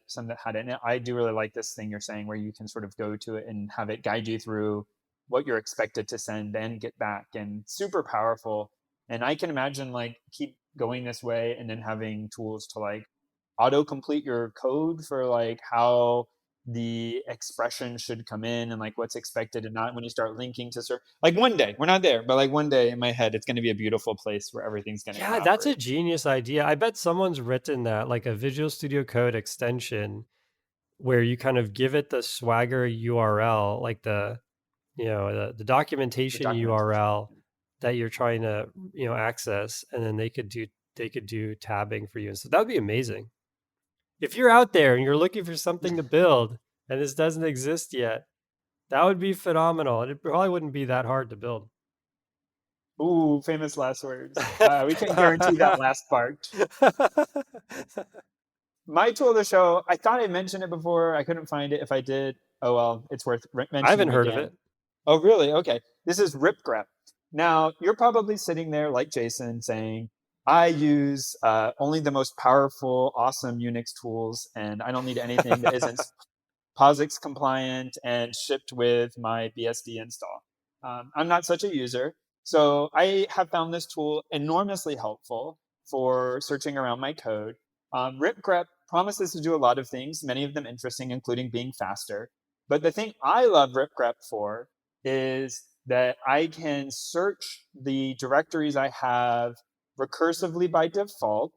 some that had it. And I do really like this thing you're saying, where you can sort of go to it and have it guide you through what you're expected to send and get back, and super powerful. And I can imagine like keep going this way, and then having tools to like auto complete your code for like how the expression should come in and like what's expected and not, when you start linking to certain, like one day we're not there, but like one day in my head it's going to be a beautiful place where everything's going to Yeah, that's a collaborate. genius idea. I bet someone's written that, like a Visual Studio Code extension where you kind of give it the Swagger URL, like the The documentation documentation. URL that you're trying to, access, and then they could do tabbing for you. And so that would be amazing. If you're out there and you're looking for something to build and this doesn't exist yet, that would be phenomenal. And it probably wouldn't be that hard to build. Ooh, famous last words. We can't guarantee that last part. My tool to show, I thought I mentioned it before. I couldn't find it. If I did, oh well, it's worth I haven't mentioning heard of again. it. Oh, really? Okay. This is ripgrep. Now, you're probably sitting there like Jason saying, I use only the most powerful, awesome Unix tools, and I don't need anything that isn't POSIX compliant and shipped with my BSD install. I'm not such a user. So I have found this tool enormously helpful for searching around my code. ripgrep promises to do a lot of things, many of them interesting, including being faster. But the thing I love ripgrep for is that I can search the directories I have recursively by default,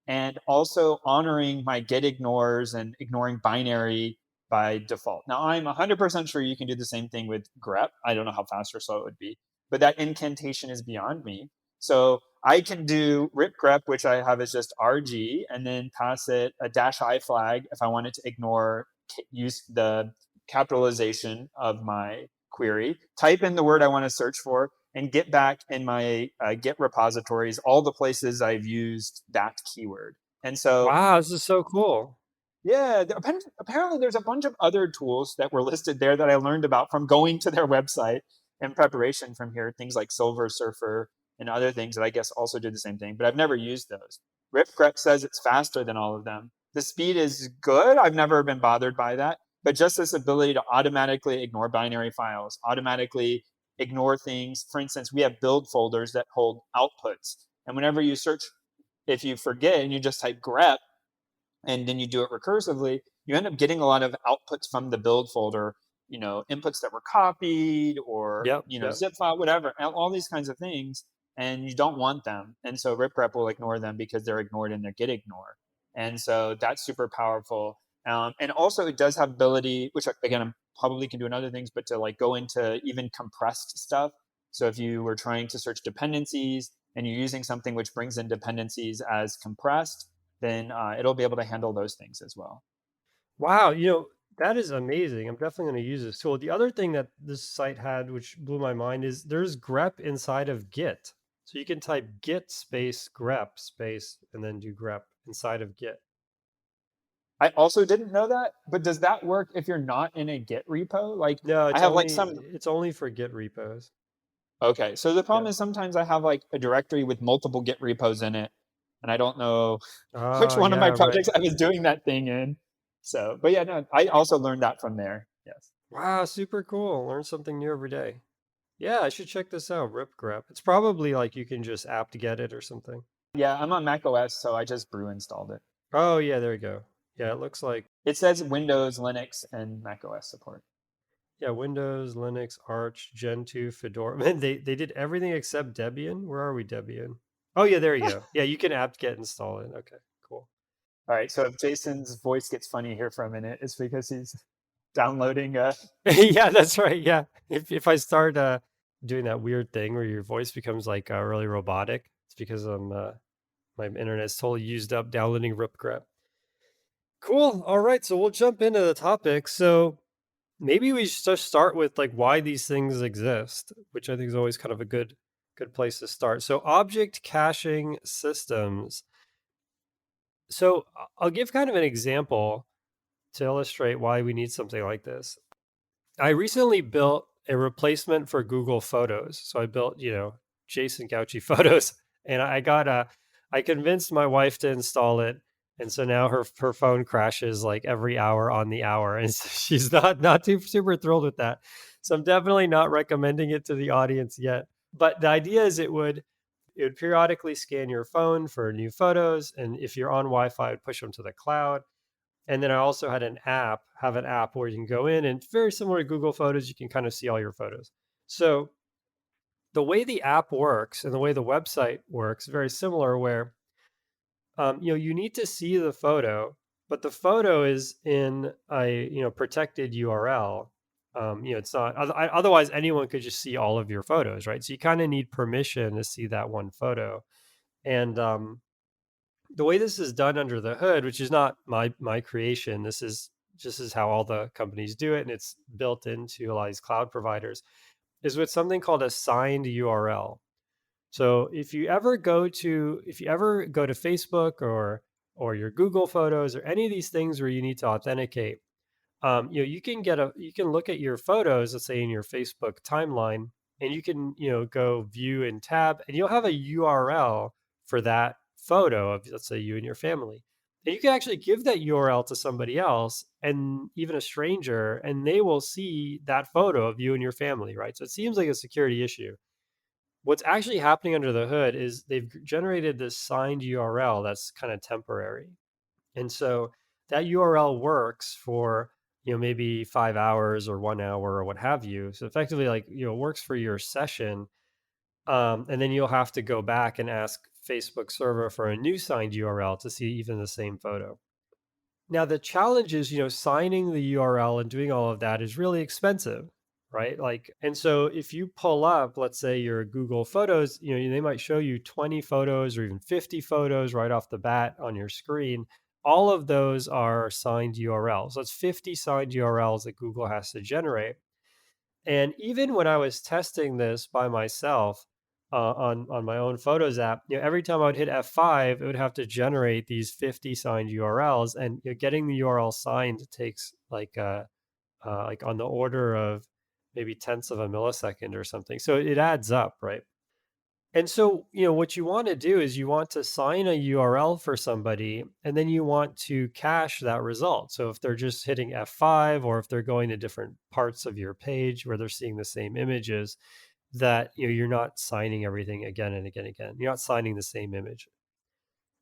and also honoring my get ignores and ignoring binary by default. Now, I'm 100% sure you can do the same thing with grep. I don't know how fast or slow it would be, but that incantation is beyond me. So I can do rip grep, which I have as just RG, and then pass it a -I flag if I wanted to ignore use the capitalization of my query, type in the word I want to search for, and get back in my Git repositories all the places I've used that keyword. And so, Wow, this is so cool. yeah, apparently there's a bunch of other tools that were listed there that I learned about from going to their website in preparation from here, things like Silver Surfer and other things that I guess also do the same thing, but I've never used those. ripgrep says it's faster than all of them. The speed is good. I've never been bothered by that, but just this ability to automatically ignore binary files, automatically ignore things. For instance, we have build folders that hold outputs. And whenever you search, if you forget and you just type grep, and then you do it recursively, you end up getting a lot of outputs from the build folder, inputs that were copied, or, Yep, yep. zip file, whatever, all these kinds of things, and you don't want them. And so ripgrep will ignore them because they're ignored in their git ignore. And so that's super powerful. And also it does have ability, which again, I probably can do in other things, but to like go into even compressed stuff. So if you were trying to search dependencies and you're using something which brings in dependencies as compressed, then it'll be able to handle those things as well. Wow, that is amazing. I'm definitely going to use this tool. The other thing that this site had, which blew my mind, is there's grep inside of Git. So you can type git space grep space and then do grep inside of Git. I also didn't know that, but does that work if you're not in a Git repo? Like No, I it's have like only some. it's only for Git repos. Okay, so the Yeah. problem is sometimes I have like a directory with multiple Git repos in it, and I don't know which Oh, one of my yeah, right. projects I was doing that thing in. So, but yeah, no, I also learned that from there. Yes. Wow, super cool. Learn something new every day. Yeah, I should check this out, ripgrep. It's probably like you can just apt-get it or something. Yeah, I'm on Mac OS, so I just brew installed it. Oh, yeah, there you go. Yeah, it looks like, It says Windows, Linux, and Mac OS support. yeah, Windows, Linux, Arch, Gentoo, Fedora. Man, they did everything except Debian. Where are we, Debian? Oh, yeah, there you go. Yeah, you can apt-get install it. Okay, cool. All right, so if Jason's voice gets funny here for a minute, it's because he's downloading. Yeah, that's right. Yeah. If I start doing that weird thing where your voice becomes like really robotic, it's because my internet's totally used up downloading ripgrep. Cool. All right, so we'll jump into the topic. So maybe we should just start with like why these things exist, which I think is always kind of a good place to start. So object caching systems. So I'll give kind of an example to illustrate why we need something like this. I recently built a replacement for Google Photos. So I built, Jason Gauchi Photos, and I convinced my wife to install it, and so now her phone crashes like every hour on the hour, and so she's not too super thrilled with that. So I'm definitely not recommending it to the audience yet. But the idea is it would periodically scan your phone for new photos, and if you're on Wi-Fi, it would push them to the cloud. And then I also have an app where you can go in and very similar to Google Photos, you can kind of see all your photos. So the way the app works and the way the website works, very similar where you need to see the photo, but the photo is in a protected URL. It's not otherwise anyone could just see all of your photos, right? So you kind of need permission to see that one photo. And the way this is done under the hood, which is not my creation, this is how all the companies do it, and it's built into a lot of these cloud providers, is with something called a signed URL. So if you ever go to Facebook or your Google Photos or any of these things where you need to authenticate, you can look at your photos, let's say in your Facebook timeline, and you can go view and tab, and you'll have a URL for that photo of, let's say, you and your family. And you can actually give that URL to somebody else, and even a stranger, and they will see that photo of you and your family, right? So it seems like a security issue. What's actually happening under the hood is they've generated this signed URL that's kind of temporary. And so that URL works for, maybe 5 hours or 1 hour or what have you. So effectively, like, it works for your session. And then you'll have to go back and ask Facebook server for a new signed URL to see even the same photo. Now, the challenge is, signing the URL and doing all of that is really expensive, right? Like, and so if you pull up, let's say your Google Photos, they might show you 20 photos or even 50 photos right off the bat on your screen. All of those are signed URLs. That's 50 signed URLs that Google has to generate. And even when I was testing this by myself on my own Photos app, every time I would hit F5, it would have to generate these 50 signed URLs, and getting the URL signed takes like on the order of maybe tenths of a millisecond or something. So it adds up, right? And so, what you want to do is you want to sign a URL for somebody, and then you want to cache that result. So if they're just hitting F5, or if they're going to different parts of your page where they're seeing the same images, that you're not signing everything again and again and again. You're not signing the same image.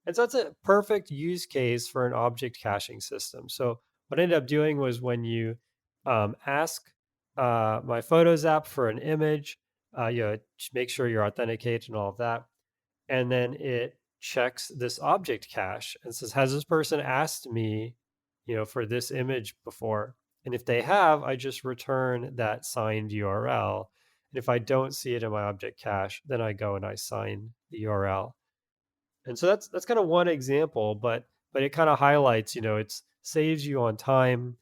And so that's a perfect use case for an object caching system. So what I ended up doing was when you ask my Photos app for an image, make sure you're authenticated and all of that, and then it checks this object cache and says, has this person asked me, for this image before? And if they have, I just return that signed URL. And if I don't see it in my object cache, then I go and I sign the URL. And so that's kind of one example, but it kind of highlights, it saves you on time.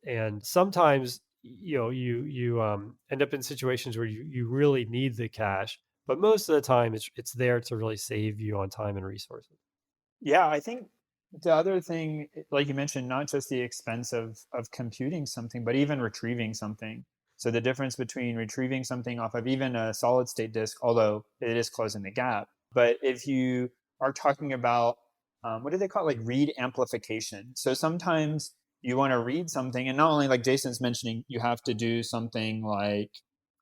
And sometimes, you end up in situations where you really need the cache, but most of the time it's there to really save you on time and resources. Yeah, I think the other thing, like you mentioned, not just the expense of computing something, but even retrieving something. So the difference between retrieving something off of even a solid state disk, although it is closing the gap. But if you are talking about what do they call it? Like read amplification. So sometimes you want to read something, and not only like Jason's mentioning, you have to do something like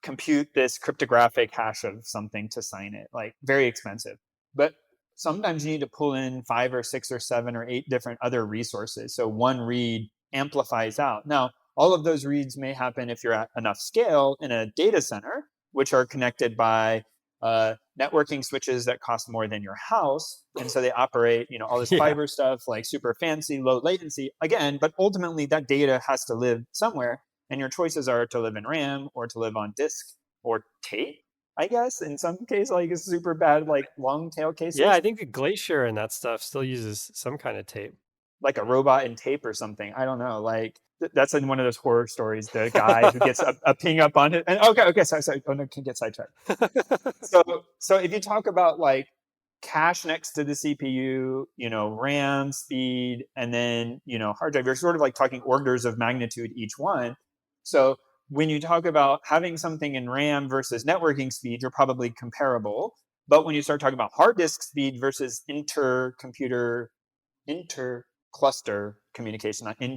compute this cryptographic hash of something to sign it, like very expensive. But sometimes you need to pull in 5 or 6 or 7 or 8 different other resources. So one read amplifies out. Now, all of those reads may happen if you're at enough scale in a data center, which are connected by networking switches that cost more than your house. And so they operate, all this Yeah. fiber stuff, like super fancy, low latency. Again, but ultimately that data has to live somewhere. And your choices are to live in RAM or to live on disk or tape, I guess, in some case, like super bad, like long tail Yeah, I cases, think the Glacier and that stuff still uses some kind of tape. like a robot in tape or something. I don't know. Like that's in one of those horror stories, the guy who gets a ping up on it. And okay, sorry. Oh no, can get sidetracked. So if you talk about like cache next to the CPU, RAM speed, and then, hard drive, you're sort of like talking orders of magnitude each one. So when you talk about having something in RAM versus networking speed, you're probably comparable. But when you start talking about hard disk speed versus inter-cluster communication, not Right. Yep.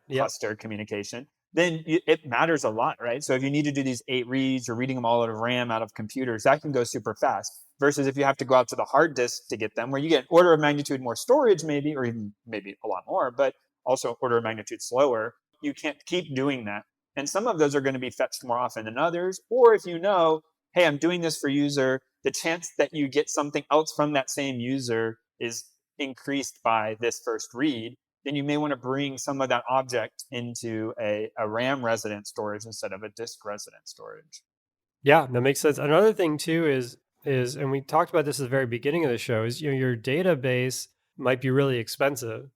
intra-cluster communication, then it matters a lot, right? So if you need to do these 8 reads, you're reading them all out of RAM, out of computers, that can go super fast. Versus if you have to go out to the hard disk to get them, where you get an order of magnitude more storage, maybe, or even maybe a lot more, but also order of magnitude slower. You can't keep doing that. And some of those are going to be fetched more often than others. Or if you know, hey, I'm doing this for user, the chance that you get something else from that same user is increased by this first read, then you may want to bring some of that object into a RAM resident storage instead of a disk resident storage. Yeah, that makes sense. Another thing too is and we talked about this at the very beginning of the show is your database might be really expensive.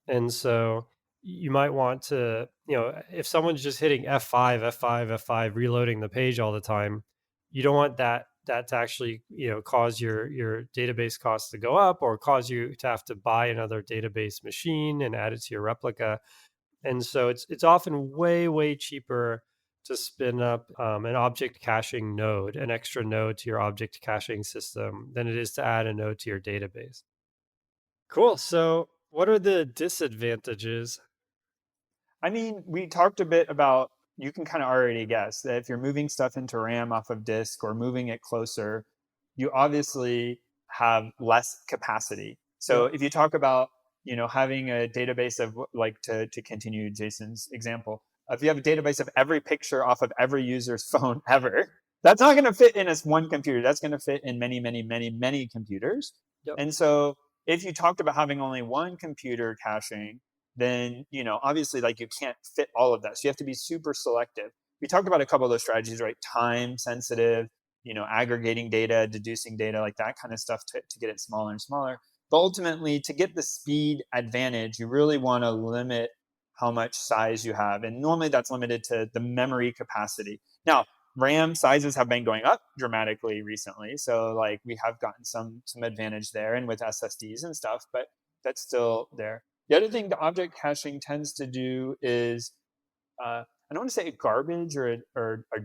And so you might want to, if someone's just hitting F5, F5, F5 reloading the page all the time, you don't want that to actually, cause your database costs to go up or cause you to have to buy another database machine and add it to your replica. And so it's often way cheaper to spin up an object caching node, an extra node to your object caching system, than it is to add a node to your database. Cool. So, what are the disadvantages? I mean, we talked a bit about, you can kind of already guess that if you're moving stuff into RAM off of disk or moving it closer, you obviously have less capacity. So Yep. if you talk about, having a database of like to continue Jason's example, if you have a database of every picture off of every user's phone ever, that's not going to fit in as one computer. That's going to fit in many computers. Yep. And so if you talked about having only one computer caching, then obviously like you can't fit all of that, so you have to be super selective. We talked about a couple of those strategies, right? Time sensitive, aggregating data, deducing data, like that kind of stuff to get it smaller and smaller. But ultimately, to get the speed advantage, you really want to limit how much size you have, and normally that's limited to the memory capacity. Now, RAM sizes have been going up dramatically recently, so like we have gotten some advantage there, and with SSDs and stuff, but that's still there. The other thing the object caching tends to do is, I don't want to say garbage or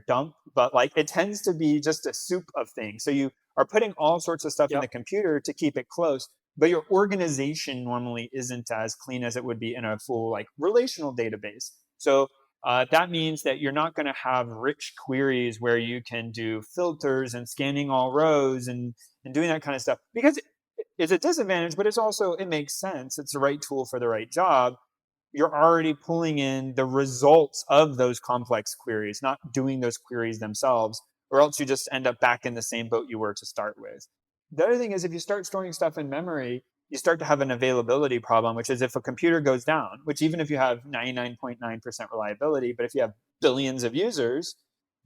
dump, but like it tends to be just a soup of things. So you are putting all sorts of stuff in the Yep. computer to keep it close, but your organization normally isn't as clean as it would be in a full like relational database. So that means that you're not going to have rich queries where you can do filters and scanning all rows and doing that kind of stuff, because it's a disadvantage, but it makes sense. It's the right tool for the right job. You're already pulling in the results of those complex queries, not doing those queries themselves, or else you just end up back in the same boat you were to start with. The other thing is, if you start storing stuff in memory, you start to have an availability problem, which is if a computer goes down, which even if you have 99.9% reliability, but if you have billions of users,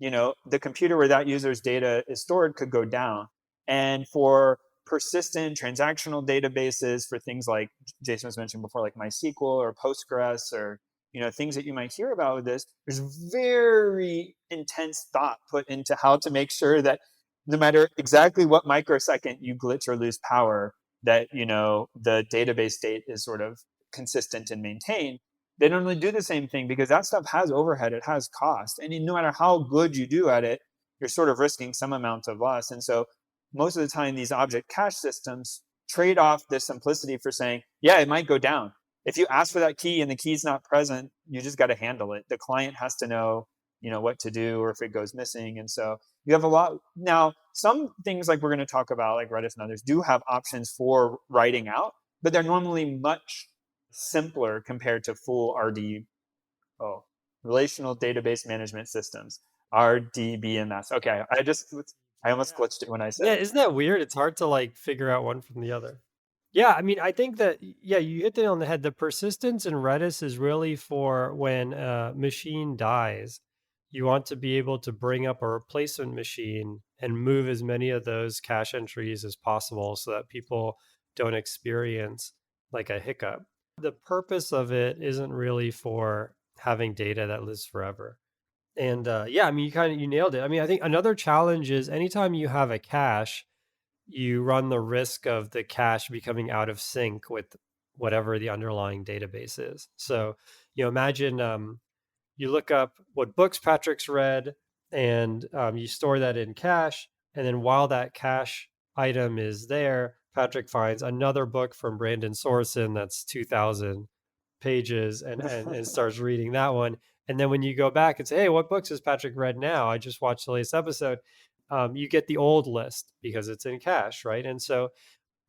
the computer where that user's data is stored could go down. And for persistent transactional databases, for things like Jason was mentioning before, like MySQL or Postgres, or things that you might hear about with this, there's very intense thought put into how to make sure that no matter exactly what microsecond you glitch or lose power, that the database state is sort of consistent and maintained. They don't really do the same thing because that stuff has overhead, it has cost, and no matter how good you do at it, you're sort of risking some amount of loss. And so most of the time these object cache systems trade off the simplicity for saying, yeah, it might go down. if you ask for that key and the key's not present, you just got to handle it. The client has to know, what to do, or if it goes missing. And so you have a lot. Now, some things like we're going to talk about, like Redis and others, do have options for writing out, but they're normally much simpler compared to full relational database management systems, RDBMS. Okay, I almost glitched it when I said Yeah, it. isn't that weird? It's hard to like figure out one from the other. Yeah, I mean, I think that yeah, you hit it on the head. The persistence in Redis is really for when a machine dies. You want to be able to bring up a replacement machine and move as many of those cache entries as possible so that people don't experience like a hiccup. The purpose of it isn't really for having data that lives forever. And yeah, I mean, you nailed it. I mean, I think another challenge is anytime you have a cache, you run the risk of the cache becoming out of sync with whatever the underlying database is. So, imagine you look up what books Patrick's read, and you store that in cache. And then while that cache item is there, Patrick finds another book from Brandon Sorson that's 2,000 pages and starts reading that one. And then when you go back and say, hey, what books has Patrick read now? I just watched the latest episode. You get the old list because it's in cache, right? And so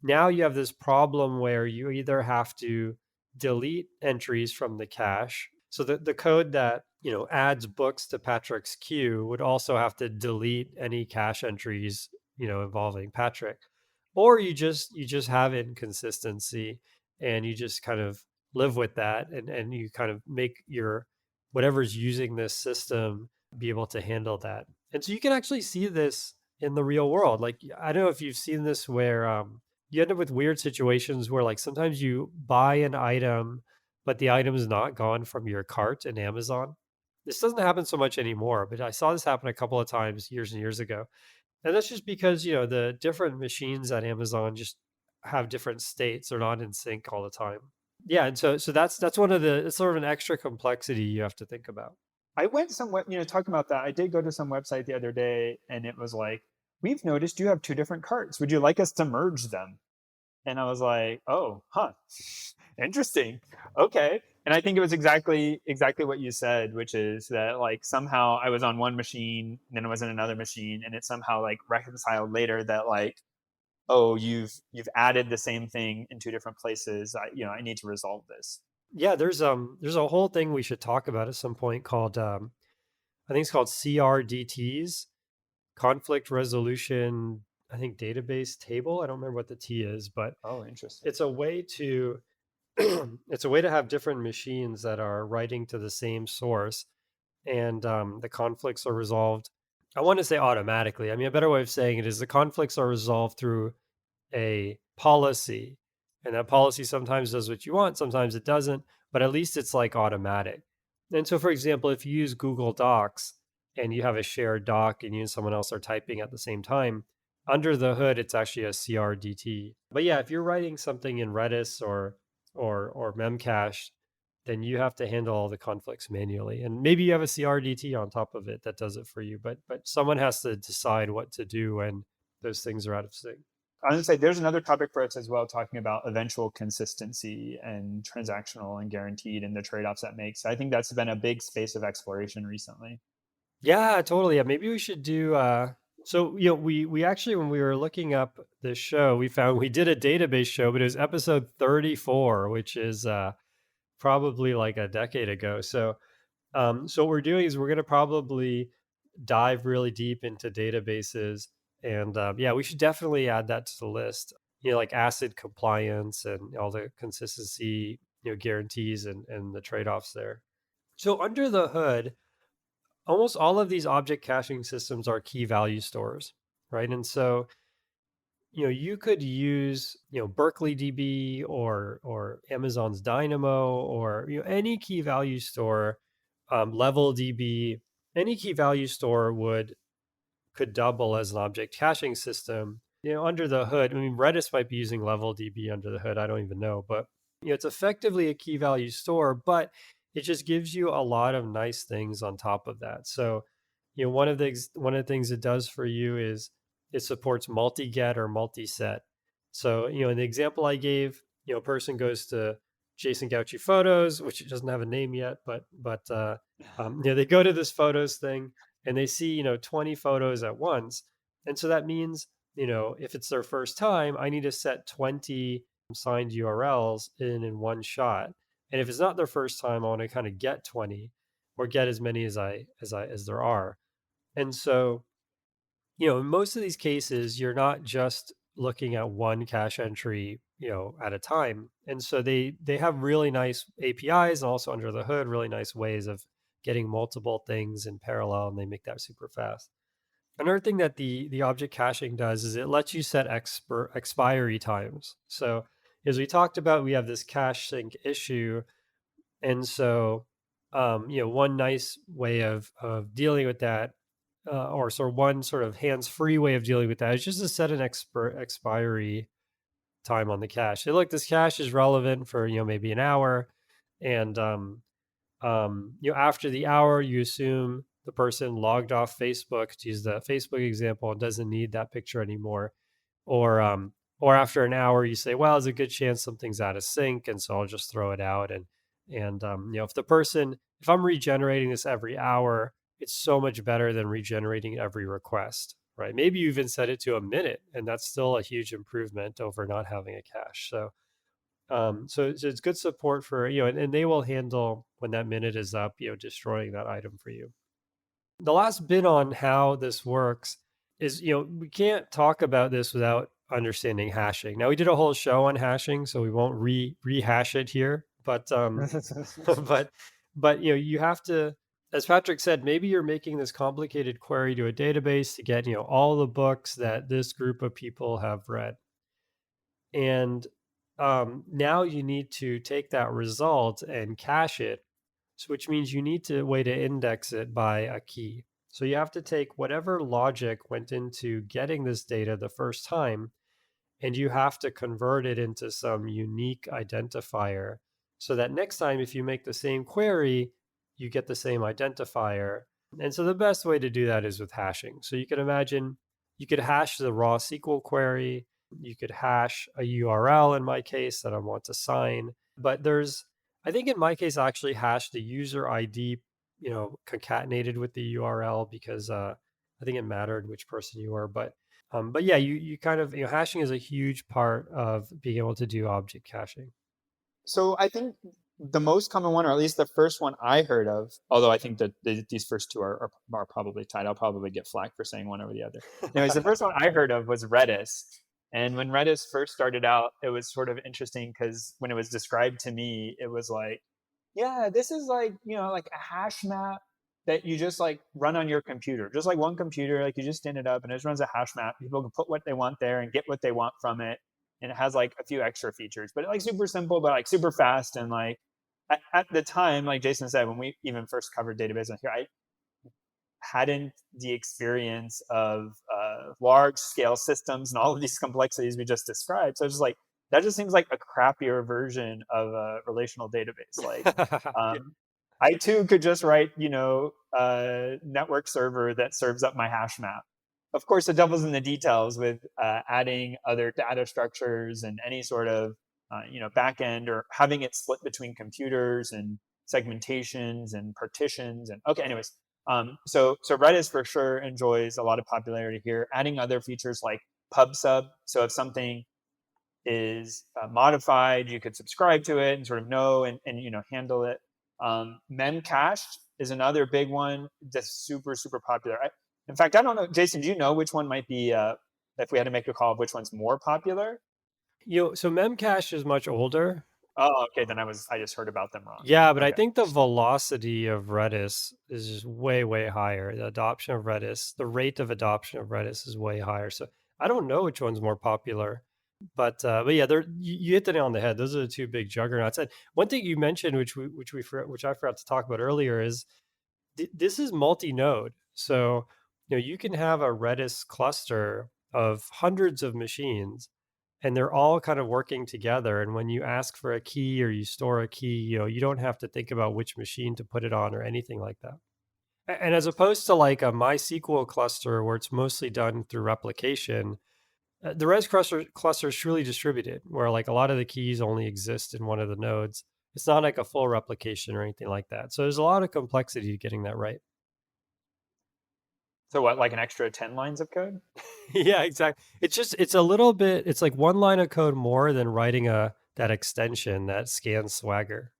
now you have this problem where you either have to delete entries from the cache. So the code that adds books to Patrick's queue would also have to delete any cache entries involving Patrick, or you just have inconsistency and you just kind of live with that and you kind of make your whatever's using this system be able to handle that. And so you can actually see this in the real world. Like I don't know if you've seen this where you end up with weird situations where like sometimes you buy an item but the item is not gone from your cart in Amazon. This doesn't happen so much anymore, but I saw this happen a couple of times years and years ago. And that's just because, the different machines at Amazon just have different states. They're not in sync all the time. Yeah, and so that's one of the it's sort of an extra complexity you have to think about. I went somewhere, talking about that. I did go to some website the other day, and it was like, "We've noticed you have two different carts. Would you like us to merge them?" And I was like, "Oh, huh, interesting. Okay." And I think it was exactly what you said, which is that like somehow I was on one machine, and then I was in another machine, and it somehow like reconciled later that like, oh, you've added the same thing in two different places. I need to resolve this. Yeah, there's a whole thing we should talk about at some point called I think it's called CRDTs, conflict resolution, I think database table. I don't remember what the T is, but Oh, interesting. it's a way to it's a way to have different machines that are writing to the same source, and the conflicts are resolved. I want to say automatically. I mean, a better way of saying it is the conflicts are resolved through a policy, and that policy sometimes does what you want, sometimes it doesn't, but at least it's like automatic. And so, for example, if you use Google Docs and you have a shared doc and you and someone else are typing at the same time, under the hood, it's actually a CRDT. But yeah, if you're writing something in Redis or memcached, then you have to handle all the conflicts manually. And maybe you have a CRDT on top of it that does it for you, but someone has to decide what to do when those things are out of sync. I would say there's another topic for us as well, talking about eventual consistency and transactional and guaranteed and the trade-offs that makes. I think that's been a big space of exploration recently. Yeah, totally. Yeah, maybe we should do so we actually when we were looking up this show, we found we did a database show, but it was episode 34, which is probably like a decade ago. So what we're doing is we're going to probably dive really deep into databases, and yeah, we should definitely add that to the list. Like ACID compliance and all the consistency, guarantees and the trade-offs there. So under the hood, almost all of these object caching systems are key value stores, right? And so you could use Berkeley DB or Amazon's Dynamo or any key value store, Level DB, any key value store could double as an object caching system. Under the hood, I mean, Redis might be using Level DB under the hood. I don't even know, but it's effectively a key value store, but it just gives you a lot of nice things on top of that. So, one of the things it does for you is it supports multi-get or multi-set. So, in the example I gave, a person goes to Jason Gauchi Photos, which it doesn't have a name yet, they go to this photos thing and they see 20 photos at once, and so that means if it's their first time, I need to set 20 signed URLs in one shot, and if it's not their first time, I want to kind of get 20 or get as many as there are, and so in most of these cases, you're not just looking at one cache entry, at a time. And so they have really nice APIs and also under the hood, really nice ways of getting multiple things in parallel, and they make that super fast. Another thing that the object caching does is it lets you set expiry times. So as we talked about, we have this cache sync issue, and so one nice way of dealing with that, or sort of one sort of hands-free way of dealing with that, is just to set an expiry time on the cache. Say, look, this cache is relevant for maybe an hour, and after the hour, you assume the person logged off Facebook, to use the Facebook example, and doesn't need that picture anymore, or after an hour, you say, well, there's a good chance something's out of sync, and so I'll just throw it out. And if I'm regenerating this every hour, it's so much better than regenerating every request, right? Maybe you even set it to a minute, and that's still a huge improvement over not having a cache. So it's good support for, and they will handle when that minute is up, destroying that item for you. The last bit on how this works is, we can't talk about this without understanding hashing. Now, we did a whole show on hashing, so we won't rehash it here, but but you have to, as Patrick said, maybe you're making this complicated query to a database to get all the books that this group of people have read, and now you need to take that result and cache it, which means you need to way to index it by a key. So you have to take whatever logic went into getting this data the first time, and you have to convert it into some unique identifier, so that next time, if you make the same query, you get the same identifier. And so the best way to do that is with hashing. So you can imagine you could hash the raw SQL query, you could hash a URL in my case that I want to sign, but I think in my case, I actually hashed the user ID, concatenated with the URL, because I think it mattered which person you were. But yeah, you kind of, hashing is a huge part of being able to do object caching. So I think the most common one, or at least the first one I heard of, although I think that these first two are probably tied. I'll probably get flack for saying one over the other. Anyways, the first one I heard of was Redis. And when Redis first started out, it was sort of interesting because when it was described to me, it was like, yeah, this is like, like a hash map that you just like run on your computer, just like one computer, like you just stand it up and it just runs a hash map. People can put what they want there and get what they want from it. And it has like a few extra features, but like super simple, but like super fast. And like at the time, like Jason said, when we even first covered database on here, I hadn't the experience of large scale systems and all of these complexities we just described. So it's just like, that just seems like a crappier version of a relational database. Like, I too could just write, a network server that serves up my hash map. Of course, the devil's in the details with adding other data structures and any sort of, backend, or having it split between computers and segmentations and partitions. And okay, anyways, so Redis for sure enjoys a lot of popularity here. Adding other features like PubSub. So if something is modified, you could subscribe to it and sort of know and handle it. Memcached is another big one that's super, super popular. In fact, I don't know, Jason, do you know which one might be, if we had to make a call of which one's more popular? So memcache is much older. Oh, okay, then I just heard about them wrong. Yeah, but I Okay. think the velocity of Redis is just way, way higher. The adoption of Redis, the rate of adoption of Redis is way higher. So I don't know which one's more popular, but yeah, you hit the nail on the head. Those are the two big juggernauts. And one thing you mentioned, which I forgot to talk about earlier, is this is multi-node. So you can have a Redis cluster of hundreds of machines, and they're all kind of working together. And when you ask for a key or you store a key, you don't have to think about which machine to put it on or anything like that. And as opposed to like a MySQL cluster where it's mostly done through replication, The Res cluster is truly distributed, where like a lot of the keys only exist in one of the nodes. It's not like a full replication or anything like that. So there's a lot of complexity to getting that right. So what, like an extra 10 lines of code? Yeah, exactly. It's a little bit. It's like one line of code more than writing a that extension that scans Swagger.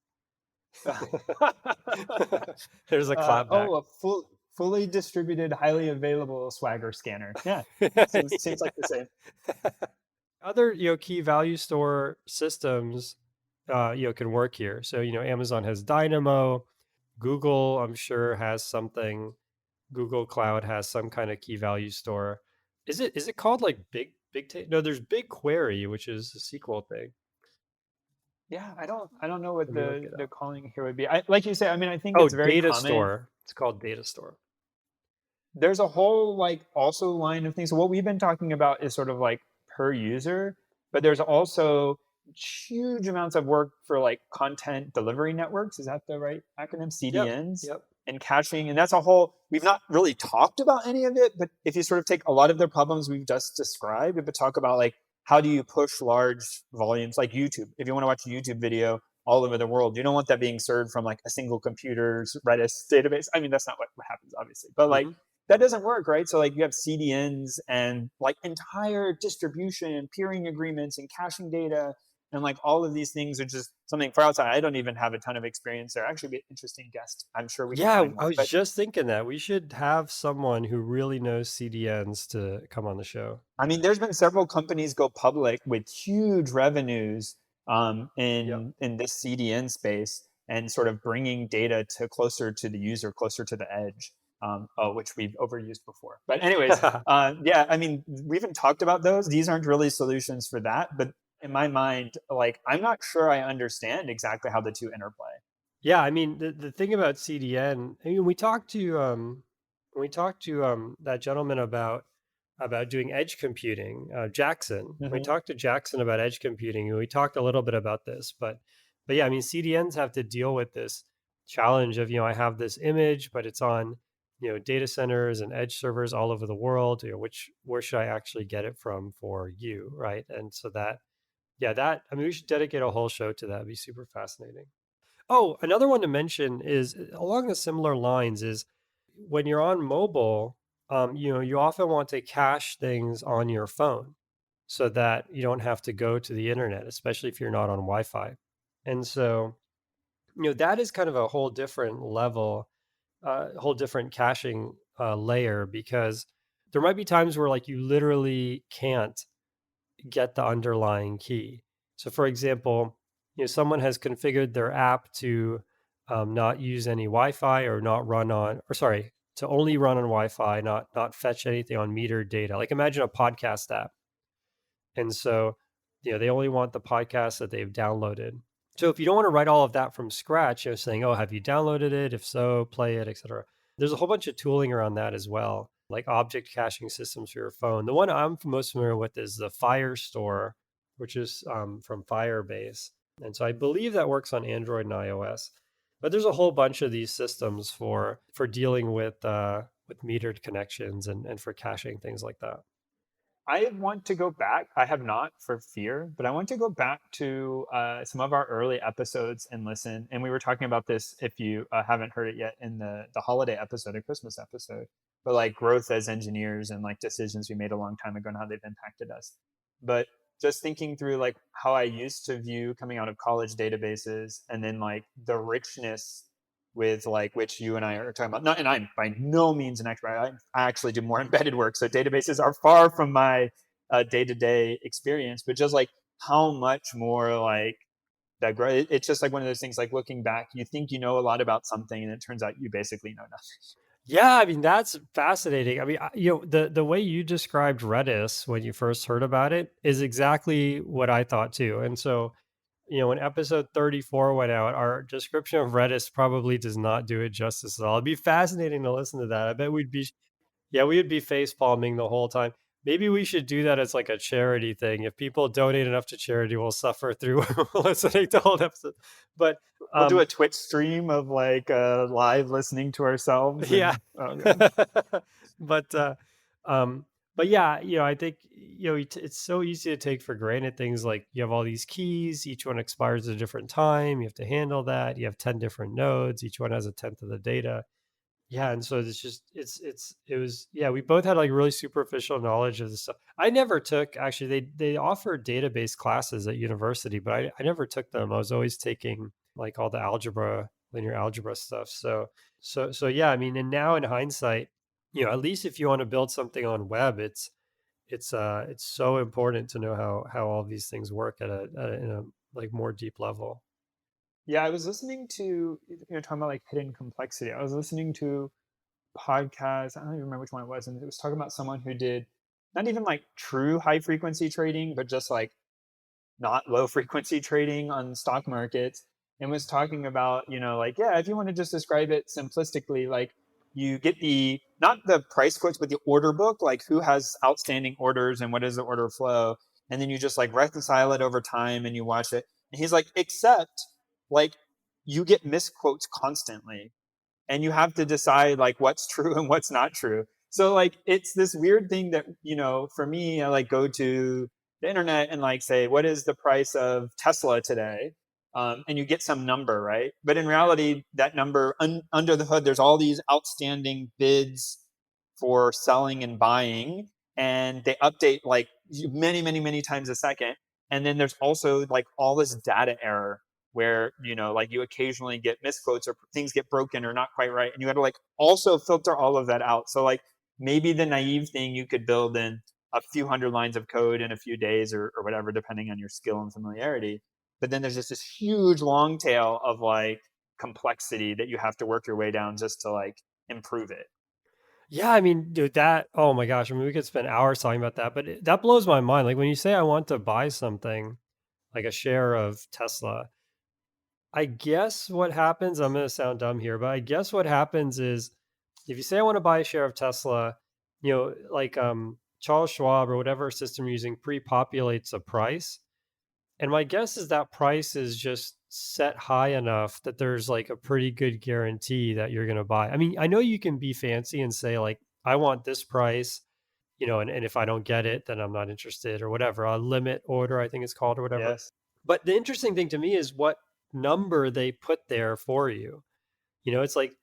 There's a clapback. A fully distributed, highly available Swagger scanner. Yeah, seems like the same. Other key value store systems can work here. So Amazon has Dynamo, Google I'm sure has something. Google Cloud has some kind of key value store. Is it called like no, there's BigQuery, which is a SQL thing. Yeah, I don't know what Let me look it the up. calling here would be. Like you say, I mean, I think Oh, it's very data common. store. It's called data store. There's a whole like also line of things. So what we've been talking about is sort of like per user, but there's also huge amounts of work for like content delivery networks. Is that the right acronym? Yep. CDNs Yep. and caching. And that's a whole, we've not really talked about any of it, but if you sort of take a lot of the problems we've just described, but talk about like how do you push large volumes like YouTube? If you want to watch a YouTube video all over the world, you don't want that being served from like a single computer's Redis database. I mean, that's not what happens, obviously, but like Hmm. that doesn't work, right? So like you have CDNs and like entire distribution and peering agreements and caching data and like all of these things are just something for outside. I don't even have a ton of experience there. Actually, be an interesting guest. I'm sure we can Yeah, find I one. was But just thinking that we should have someone who really knows CDNs to come on the show. I mean, there's been several companies go public with huge revenues Yep. in this CDN space and sort of bringing data to closer to the user, closer to the edge, which we've overused before. But anyways, yeah, I mean, we haven't talked about those. These aren't really solutions for that. But in my mind, like, I'm not sure I understand exactly how the two interplay. Yeah, I mean the thing about CDN, I mean we talked to that gentleman about doing edge computing, Jackson. We Hmm. talked to Jackson about edge computing and we talked a little bit about this, but yeah, I mean CDNs have to deal with this challenge of, I have this image, but it's on, data centers and edge servers all over the world, where should I actually get it from for you, right? And so that I mean we should dedicate a whole show to that. It'd be super fascinating. Oh, another one to mention is along the similar lines is when you're on mobile, you often want to cache things on your phone so that you don't have to go to the internet, especially if you're not on Wi-Fi. And so, that is kind of a whole different level, whole different caching layer because there might be times where like you literally can't get the underlying key. So, for example, someone has configured their app to not use any Wi-Fi or not run on, or sorry, to only run on Wi-Fi, not fetch anything on metered data. Like imagine a podcast app, and so they only want the podcast that they've downloaded. So if you don't want to write all of that from scratch, saying, "Oh, have you downloaded it? If so, play it, etc." There's a whole bunch of tooling around that as well, like object caching systems for your phone. The one I'm most familiar with is the Firestore, which is from Firebase, and so I believe that works on Android and iOS. But there's a whole bunch of these systems for dealing with metered connections and for caching things like that. I want to go back. I have not for fear, but I want to go back to some of our early episodes and listen. And we were talking about this if you haven't heard it yet in the holiday episode, a Christmas episode, but like growth as engineers and like decisions we made a long time ago and how they've impacted us. But just thinking through like how I used to view coming out of college databases and then like the richness with like which you and I are talking about. Not, and I'm by no means an expert. I actually do more embedded work, so databases are far from my day-to-day experience. But just like how much more like that grow. It's just like one of those things. Like looking back, you think you know a lot about something, and it turns out you basically know nothing. Yeah, I mean that's fascinating. I mean, the way you described Redis when you first heard about it is exactly what I thought too. And so, when episode 34 went out, our description of Redis probably does not do it justice at all. It'd be fascinating to listen to that. I bet we would be face palming the whole time. Maybe we should do that as like a charity thing. If people donate enough to charity, we'll suffer through listening to whole episode. But We'll do um, a Twitch stream of like live listening to ourselves, yeah. and oh god. But, um, But yeah, I think, it's so easy to take for granted things like you have all these keys, each one expires at a different time. You have to handle that. You have 10 different nodes, each one has a tenth of the data. Yeah, and so it's just it was yeah, we both had like really superficial knowledge of this stuff. I never took actually they offered database classes at university, but I never took them. I was always taking like all the algebra, linear algebra stuff. So yeah, I mean, and now in hindsight, at least if you want to build something on web, it's so important to know how all these things work in a like more deep level. Yeah, I was listening to, talking about like hidden complexity. I was listening to podcast. I don't even remember which one it was, and it was talking about someone who did not even like true high frequency trading, but just like not low frequency trading on stock markets, and was talking about, like, yeah, if you want to just describe it simplistically, like you get the not the price quotes, but the order book, like who has outstanding orders and what is the order flow, and then you just like reconcile it over time and you watch it. And he's like, except like you get misquotes constantly and you have to decide like what's true and what's not true. So like it's this weird thing that, for me, I like go to the internet and like say, what is the price of Tesla today? And you get some number, right? But in reality, that number under the hood, there's all these outstanding bids for selling and buying, and they update like many, many, many times a second. And then there's also like all this data error where, like you occasionally get misquotes or things get broken or not quite right, and you got to like also filter all of that out. So like maybe the naive thing you could build in a few hundred lines of code in a few days or whatever, depending on your skill and familiarity. But then there's just this huge long tail of like complexity that you have to work your way down just to like improve it. Yeah, I mean, dude, oh my gosh, I mean, we could spend hours talking about that, but that blows my mind. Like when you say I want to buy something, like a share of Tesla, I guess what happens, I'm going to sound dumb here, but I guess what happens is if you say I want to buy a share of Tesla, like Charles Schwab or whatever system you're using pre-populates a price. And my guess is that price is just set high enough that there's like a pretty good guarantee that you're going to buy. I mean, I know you can be fancy and say like, I want this price, and if I don't get it, then I'm not interested or whatever. A limit order, I think it's called or whatever. Yes. But the interesting thing to me is what number they put there for you. It's like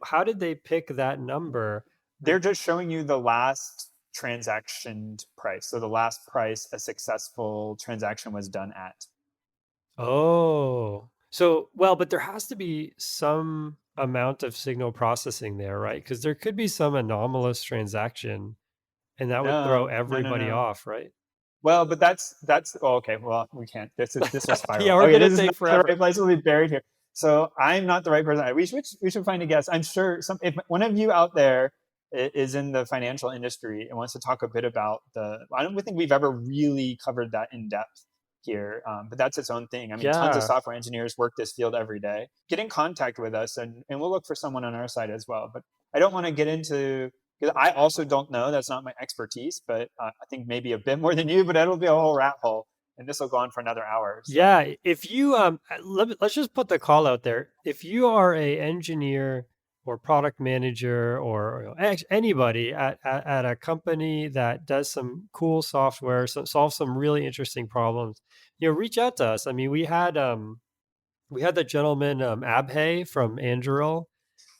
how did they pick that number? They're just showing you the last transaction price. So the last price a successful transaction was done at. Oh. So, well, but there has to be some amount of signal processing there, right? Because there could be some anomalous transaction and that would throw No, no, no, everybody no. off, right? Well, but that's oh, okay. Well, we can't. This will Yeah, spiral. we're Okay, gonna this is take not the right forever. place. We'll be buried here. So I'm not the right person. We should find a guest. I'm sure some if one of you out there is in the financial industry and wants to talk a bit about I don't think we've ever really covered that in depth here. But that's its own thing. I mean, tons of Yeah. software engineers work this field every day. Get in contact with us, and we'll look for someone on our side as well. But I don't want to get into because I also don't know. That's not my expertise, but I think maybe a bit more than you. But it'll be a whole rat hole, and this will go on for another hour. So Yeah, if you let's just put the call out there. If you are a engineer or product manager or anybody at a company that does some cool software, solve some really interesting problems, reach out to us. I mean, we had the gentleman Abhay from Anduril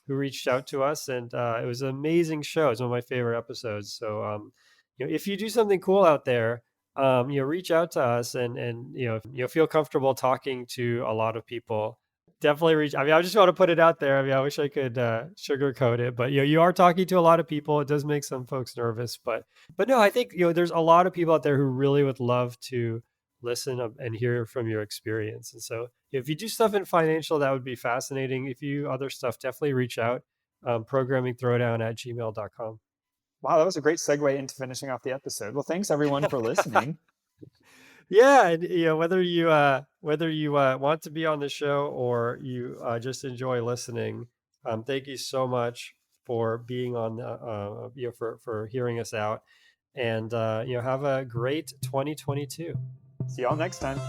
who reached out to us, and it was an amazing show. It's one of my favorite episodes. So, if you do something cool out there, reach out to us, and feel comfortable talking to a lot of people. Definitely reach. I mean, I just want to put it out there. I mean, I wish I could sugarcoat it, but you are talking to a lot of people. It does make some folks nervous, but no, I think there's a lot of people out there who really would love to listen and hear from your experience. And so if you do stuff in financial, that would be fascinating. If you other stuff, definitely reach out. Programmingthrowdown@gmail.com. wow, that was a great segue into finishing off the episode. Well, thanks everyone for listening. Yeah, and whether you want to be on the show or you just enjoy listening, thank you so much for being on. For hearing us out, and have a great 2022. See y'all next time.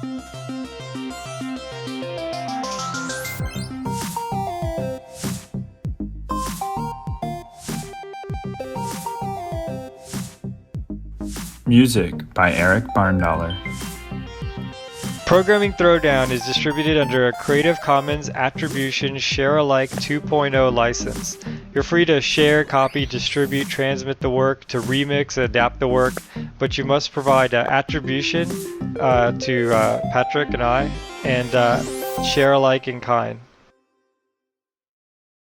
Music by Eric Barndollar. Programming Throwdown is distributed under a Creative Commons Attribution Share-alike 2.0 license. You're free to share, copy, distribute, transmit the work, to remix, adapt the work, but you must provide attribution to Patrick and I, and share alike in kind.